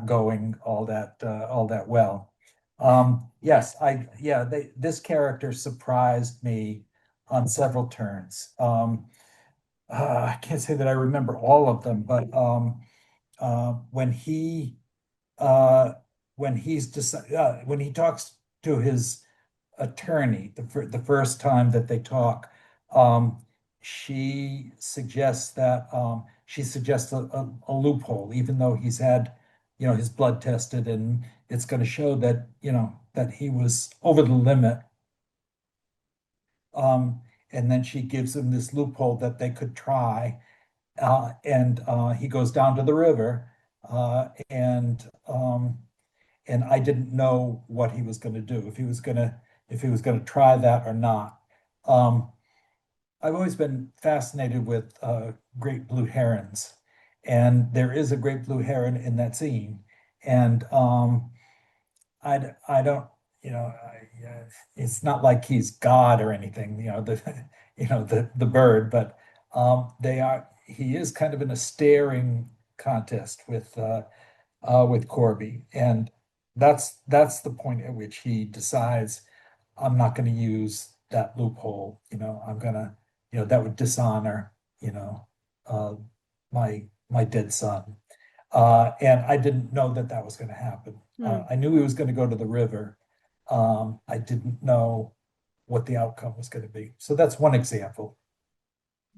[SPEAKER 2] going all that well. Yes, this character surprised me on several turns. I can't say that I remember all of them, but when uh, when he talks to his attorney the first time that they talk, um, she suggests a loophole, even though he's had his blood tested and it's going to show that that he was over the limit. Um, and then she gives him this loophole that they could try, and he goes down to the river, and I didn't know what he was going to do, if he was going to try that or not. Um, I've always been fascinated with great blue herons, and there is a great blue heron in that scene, and I don't, yeah, it's not like he's God or anything, the bird, but he is kind of in a staring contest with Corby, and that's the point at which he decides I'm not going to use that loophole. I'm gonna, that would dishonor, uh, my dead son. And I didn't know that that was going to happen. I knew he was going to go to the river. I didn't know what the outcome was going to be. So that's one example.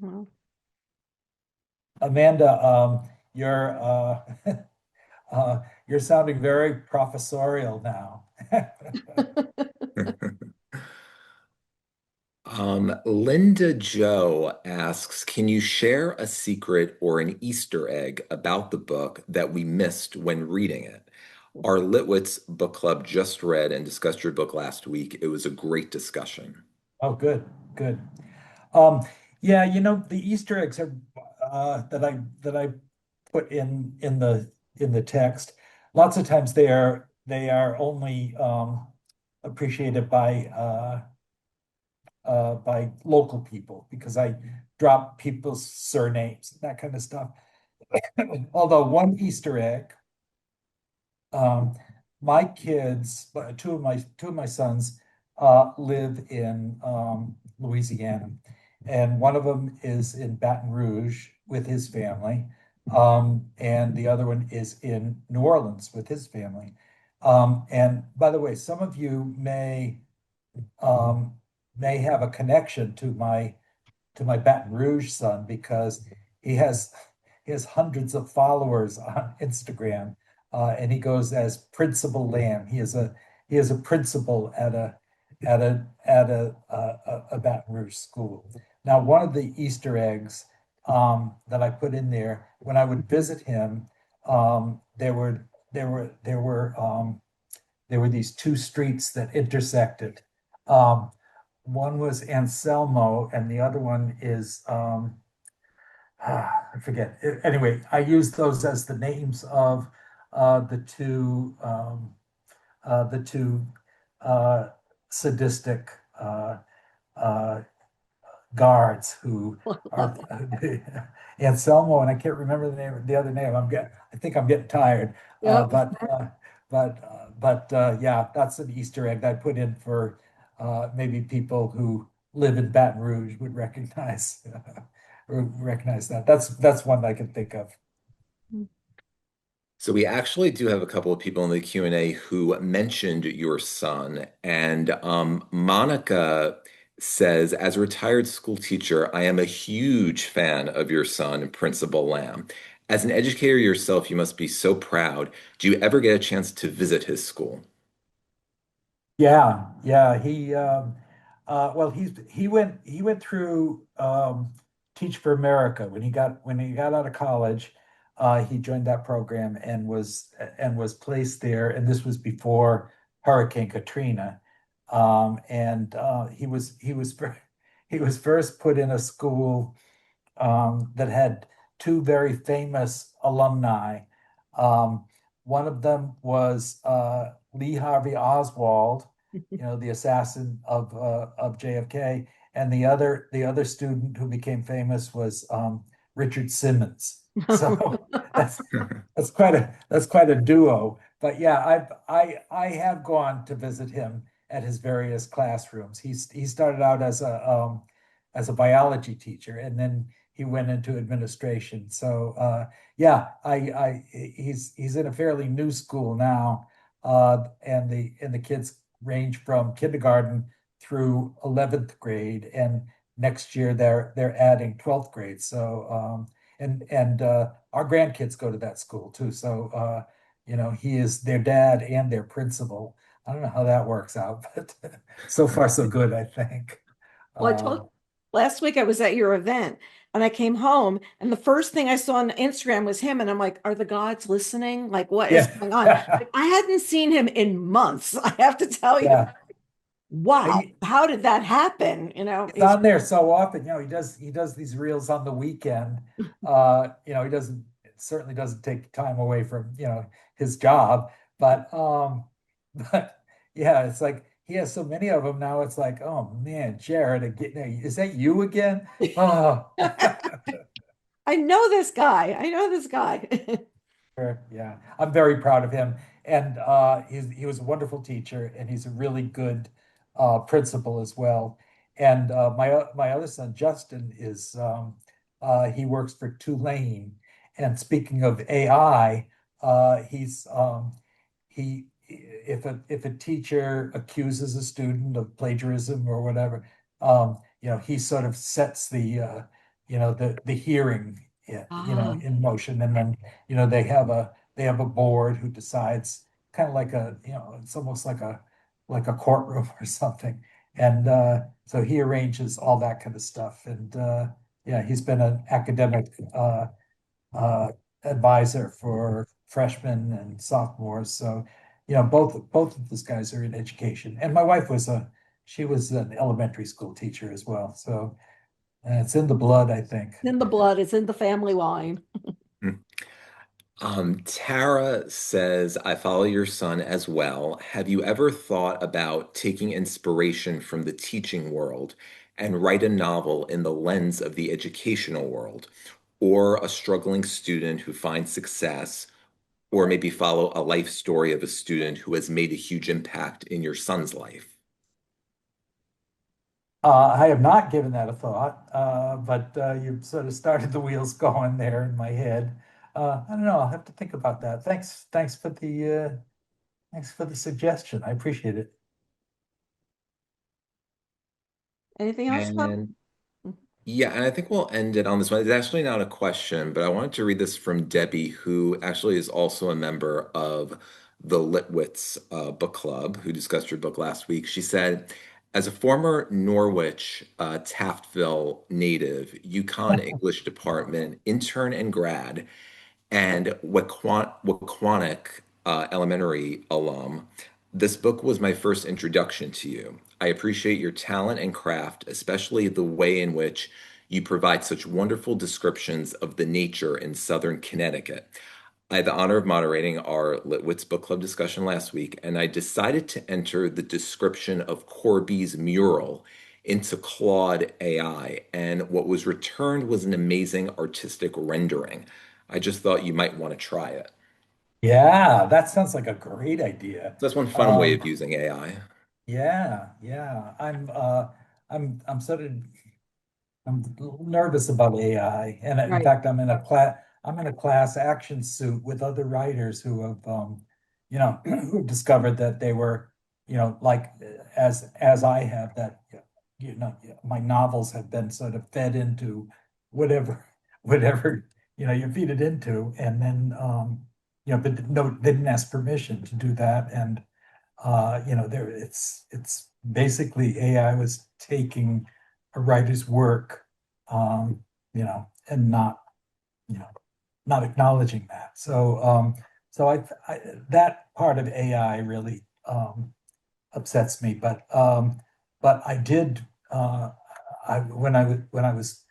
[SPEAKER 1] Well,
[SPEAKER 2] Amanda, you're sounding very professorial now.
[SPEAKER 11] Linda Joe asks, can you share a secret or an Easter egg about the book that we missed when reading it? Our Litwitz book club just read and discussed your book last week. It was a great discussion.
[SPEAKER 2] Oh, good, good. Um, yeah, the Easter eggs are that I put in the text. Lots of times they are only appreciated by local people because I drop people's surnames, that kind of stuff. Although one Easter egg, um, my kids, two of my sons, live in Louisiana, and one of them is in Baton Rouge with his family, and the other one is in New Orleans with his family. And by the way, some of you um, may have a connection to my Baton Rouge son because he has he has hundreds of followers on Instagram, and he goes as Principal Lamb. He is a principal at a Baton Rouge school. Now, one of the Easter eggs that I put in there when I would visit him, there were there were there were there were these two streets that intersected. Um, One was Anselmo, and the other one is I forget. Anyway, I use those as the names of uh, the two um, the two uh, sadistic uh, guards who are Anselmo, and I can't remember the other name. I think I'm getting tired.
[SPEAKER 1] Yep.
[SPEAKER 2] Yeah, that's an Easter egg that I put in for maybe people who live in Baton Rouge would recognize that. That's one I can think of.
[SPEAKER 11] So we actually do have a couple of people in the Q&A who mentioned your son, and Monica says, as a retired school teacher, I am a huge fan of your son, Principal Lamb. As an educator yourself, you must be so proud. Do you ever get a chance to visit his school?
[SPEAKER 2] Yeah, yeah. Well, he went through Teach for America when he got out of college. He joined that program and was placed there. And this was before Hurricane Katrina. And he was first put in a school that had two very famous alumni. Um, One of them was Lee Harvey Oswald, the assassin of JFK, and the other student who became famous was Richard Simmons. So that's that's quite a duo. But yeah, I have gone to visit him at his various classrooms. He started out as a biology teacher, and then he went into administration. So yeah, he's in a fairly new school now, and the kids range from kindergarten through 11th grade, and next year they're adding 12th grade. So and our grandkids go to that school too. So he is their dad and their principal. I don't know how that works out, but so far so good, I think.
[SPEAKER 1] Well, I
[SPEAKER 2] Uh,
[SPEAKER 1] told last week I was at your event and I came home and the first thing I saw on Instagram was him. And I'm like, are the gods listening? Like, what is going on?
[SPEAKER 2] yeah,
[SPEAKER 1] Like, I hadn't seen him in months. I have to tell you,
[SPEAKER 2] yeah.
[SPEAKER 1] wow,
[SPEAKER 2] He,
[SPEAKER 1] how did that happen?
[SPEAKER 2] he's
[SPEAKER 1] He's
[SPEAKER 2] on there so often. He does these reels on the weekend. He doesn't certainly doesn't take time away from his job, but but yeah, it's like he has so many of them now. It's like, oh man, Jared, again, is that you again? Oh,
[SPEAKER 1] I know this guy. I know this guy.
[SPEAKER 2] sure. Yeah, I'm very proud of him, and he was a wonderful teacher, and he's a really good principal as well. And my other son Justin is he works for Tulane, and speaking of AI, he's he if a teacher accuses a student of plagiarism or whatever, he sort of sets the hearing,
[SPEAKER 1] Ah,
[SPEAKER 2] in motion, and then they have a board who decides, kind of like it's almost like a courtroom or something, and so he arranges all that kind of stuff, and yeah, he's been an academic uh, advisor for freshmen and sophomores. So, both of those guys are in education. And my wife she was an elementary school teacher as well. So it's in the blood, I think.
[SPEAKER 1] in the blood, it's in the family line.
[SPEAKER 11] Tara says, I follow your son as well. Have you ever thought about taking inspiration from the teaching world and write a novel in the lens of the educational world, or a struggling student who finds success, or maybe follow a life story of a student who has made a huge impact in your son's life?
[SPEAKER 2] I have not given that a thought, but you've sort of started the wheels going there in my head. I don't know. I'll have to think about that. Thanks for the suggestion. I appreciate it.
[SPEAKER 1] Anything else, Tom?
[SPEAKER 11] And yeah, and I think we'll end it on this one. It's actually not a question, but I wanted to read this from Debbie, who actually is also a member of the Litwitz book club, who discussed your book last week. She said, as a former Norwich, Taftville native, Yukon English department intern and grad, and Waquanic Elementary alum, this book was my first introduction to you. I appreciate your talent and craft, especially the way in which you provide such wonderful descriptions of the nature in Southern Connecticut. I had the honor of moderating our Litwitz Book Club discussion last week, and I decided to enter the description of Corby's mural into Claude AI, and what was returned was an amazing artistic rendering. I just thought you might want to try it.
[SPEAKER 2] Yeah, that sounds like a great idea.
[SPEAKER 11] So that's one fun way
[SPEAKER 2] Um,
[SPEAKER 11] of using AI.
[SPEAKER 2] yeah, yeah. I'm sort of I'm a little nervous about AI, and in
[SPEAKER 1] Right.
[SPEAKER 2] fact, I'm in a class action suit with other writers who have, who've discovered that they were, like as I have, that my novels have been sort of fed into whatever whatever you feed it into, and then but no, they didn't ask permission to do that, and there it's basically AI was taking a writer's work, and you know, not acknowledging that. So that part of AI really upsets me. But I did, when I was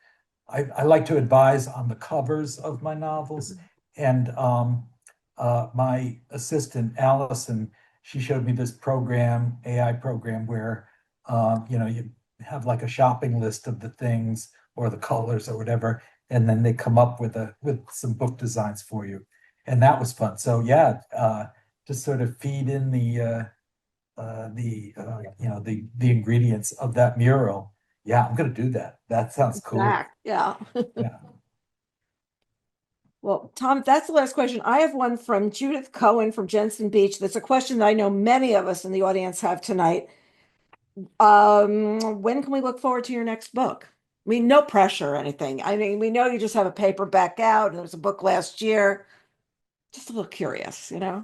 [SPEAKER 2] I like to advise on the covers of my novels, and my assistant Allison, she showed me this AI program, where you have like a shopping list of the things or the colors or whatever, and then they come up with some book designs for you, and that was fun. So yeah, just sort of feed in the ingredients of that mural. Yeah, I'm gonna do that. That sounds cool.
[SPEAKER 1] Exact. Yeah.
[SPEAKER 2] Yeah.
[SPEAKER 1] Well, Tom, that's the last question. I have one from Judith Cohen from Jensen Beach. That's a question that I know many of us in the audience have tonight. When can we look forward to your next book? I mean, no pressure or anything. I mean, we know you just have a paperback out, and there was a book last year. Just a little curious, you know?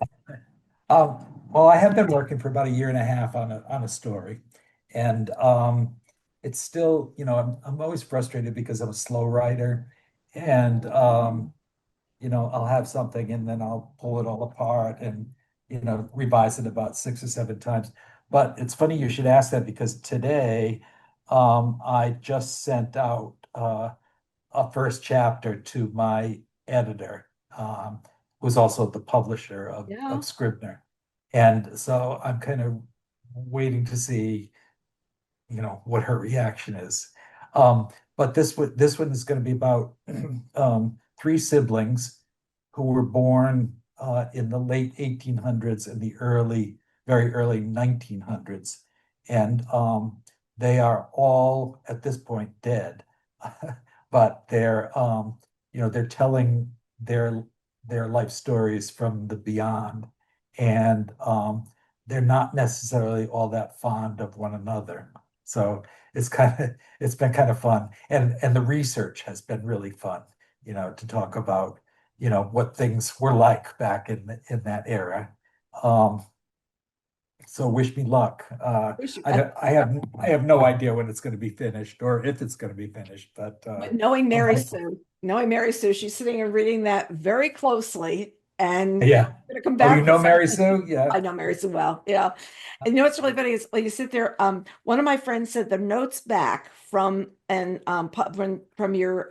[SPEAKER 2] Well, I have been working for about a year and a half on a story, and it's still, I'm always frustrated because I'm a slow writer, and I'll have something and then I'll pull it all apart and revise it about 6 or 7 times. But it's funny you should ask that, because today I just sent out a first chapter to my editor, who's also the publisher
[SPEAKER 1] Yeah.
[SPEAKER 2] of Scribner. And so I'm kind of waiting to see, what her reaction is. But this one is going to be about three siblings who were born in the late 1800s and the very early 1900s. And they are all at this point dead. But they're telling their life stories from the beyond. And they're not necessarily all that fond of one another. So it's been kind of fun. And the research has been really fun, to talk about, what things were like back in that era. So wish me luck. I have no idea when it's going to be finished or if it's going to be finished, but
[SPEAKER 1] knowing Mary Sue, she's sitting and reading that very closely, and
[SPEAKER 2] yeah.
[SPEAKER 1] I'm gonna come
[SPEAKER 2] Oh,
[SPEAKER 1] back
[SPEAKER 2] you know
[SPEAKER 1] with
[SPEAKER 2] Mary
[SPEAKER 1] something.
[SPEAKER 2] Sue? Yeah.
[SPEAKER 1] I know Mary Sue well. Yeah. And what's really funny is like you sit there. One of my friends said the notes back from from your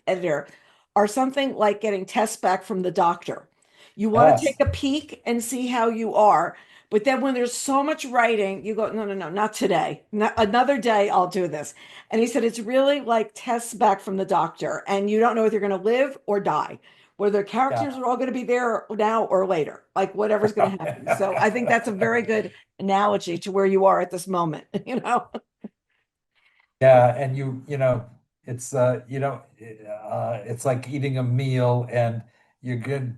[SPEAKER 1] editor are something like getting tests back from the doctor. You want to
[SPEAKER 2] Yes.
[SPEAKER 1] take a peek and see how you are. But then when there's so much writing, you go, no, no, no, not today. Not, another day I'll do this. And he said it's really like tests back from the doctor, and you don't know if you're going to live or die, whether the characters are all going to be there now or later, like whatever's going to happen. So I think that's a very good analogy to where you are at this moment,
[SPEAKER 2] Yeah, and it's it's like eating a meal, and you're gonna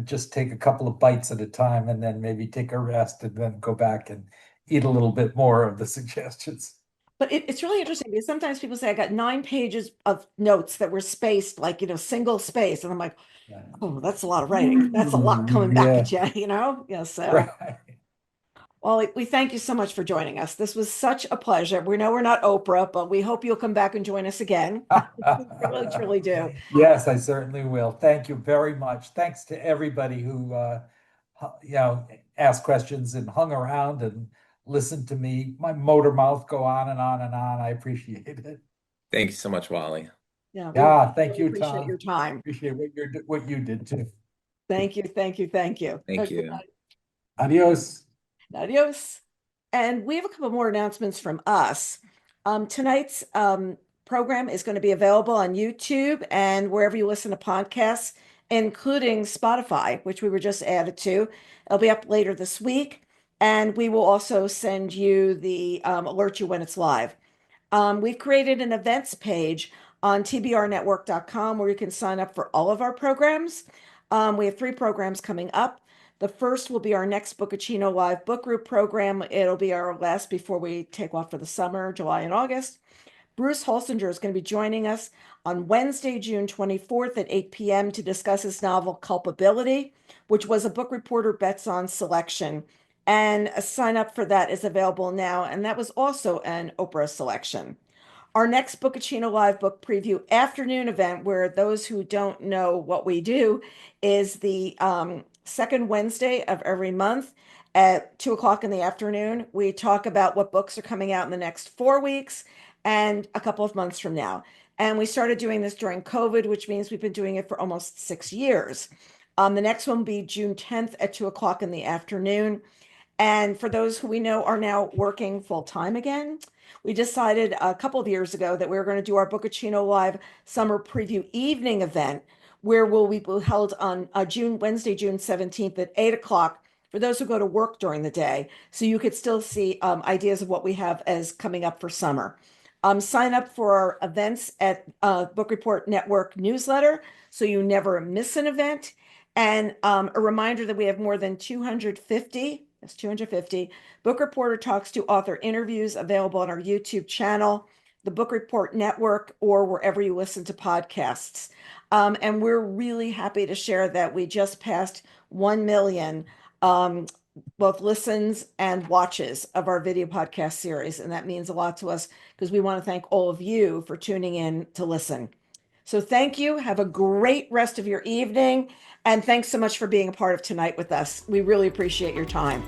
[SPEAKER 2] just take a couple of bites at a time, and then maybe take a rest, and then go back and eat a little bit more of the suggestions.
[SPEAKER 1] But it's really interesting because sometimes people say I got 9 pages of notes that were spaced, like, single space. And I'm like,
[SPEAKER 2] Yeah.
[SPEAKER 1] oh, that's a lot of writing. That's a lot coming back at you, Yeah. So,
[SPEAKER 2] Right.
[SPEAKER 1] well, we thank you so much for joining us. This was such a pleasure. We know we're not Oprah, but we hope you'll come back and join us again. We really, truly do.
[SPEAKER 2] Yes, I certainly will. Thank you very much. Thanks to everybody who asked questions and hung around and listened to me, my motor mouth go on and on and on. I appreciate it.
[SPEAKER 11] Thank you so much, Wally.
[SPEAKER 1] Yeah.
[SPEAKER 2] Yeah, thank
[SPEAKER 1] Really
[SPEAKER 2] you,
[SPEAKER 1] appreciate
[SPEAKER 2] Tom.
[SPEAKER 1] your time.
[SPEAKER 2] Appreciate what you did too.
[SPEAKER 1] Thank you. Thank you. Thank you.
[SPEAKER 11] Thank
[SPEAKER 1] Okay,
[SPEAKER 11] you.
[SPEAKER 2] Adios.
[SPEAKER 1] adios. And we have a couple more announcements from us. Tonight's program is going to be available on YouTube and wherever you listen to podcasts, including Spotify, which we were just added to. It'll be up later this week. And we will also send you the alert you when it's live. We've created an events page on tbrnetwork.com where you can sign up for all of our programs. We have 3 programs coming up. The first will be our next Bookaccino Live book group program. It'll be our last before we take off for the summer, July and August. Bruce Holsinger is going to be joining us on Wednesday, June 24th at 8 p.m. to discuss his novel Culpability, which was a Bookreporter Bets On selection. And a sign up for that is available now. And that was also an Oprah selection. Our next Bookaccino Live book preview afternoon event, where those who don't know what we do, is the second Wednesday of every month at 2 o'clock in the afternoon. We talk about what books are coming out in the next 4 weeks and a couple of months from now. And we started doing this during COVID, which means we've been doing it for almost 6 years. The next one will be June 10th at 2 o'clock in the afternoon. And for those who we know are now working full time again, we decided a couple of years ago that we were going to do our Bookaccino Live summer preview evening event, where will be held on Wednesday, June 17th at 8 o'clock for those who go to work during the day. So you could still see ideas of what we have as coming up for summer. Sign up for our events at Book Report Network newsletter so you never miss an event. And a reminder that we have more than 250 Book Reporter Talks to Author interviews available on our YouTube channel, the Book Report Network, or wherever you listen to podcasts. And we're really happy to share that we just passed 1 million both listens and watches of our video podcast series. And that means a lot to us because we want to thank all of you for tuning in to listen. So thank you. Have a great rest of your evening. And thanks so much for being a part of tonight with us. We really appreciate your time.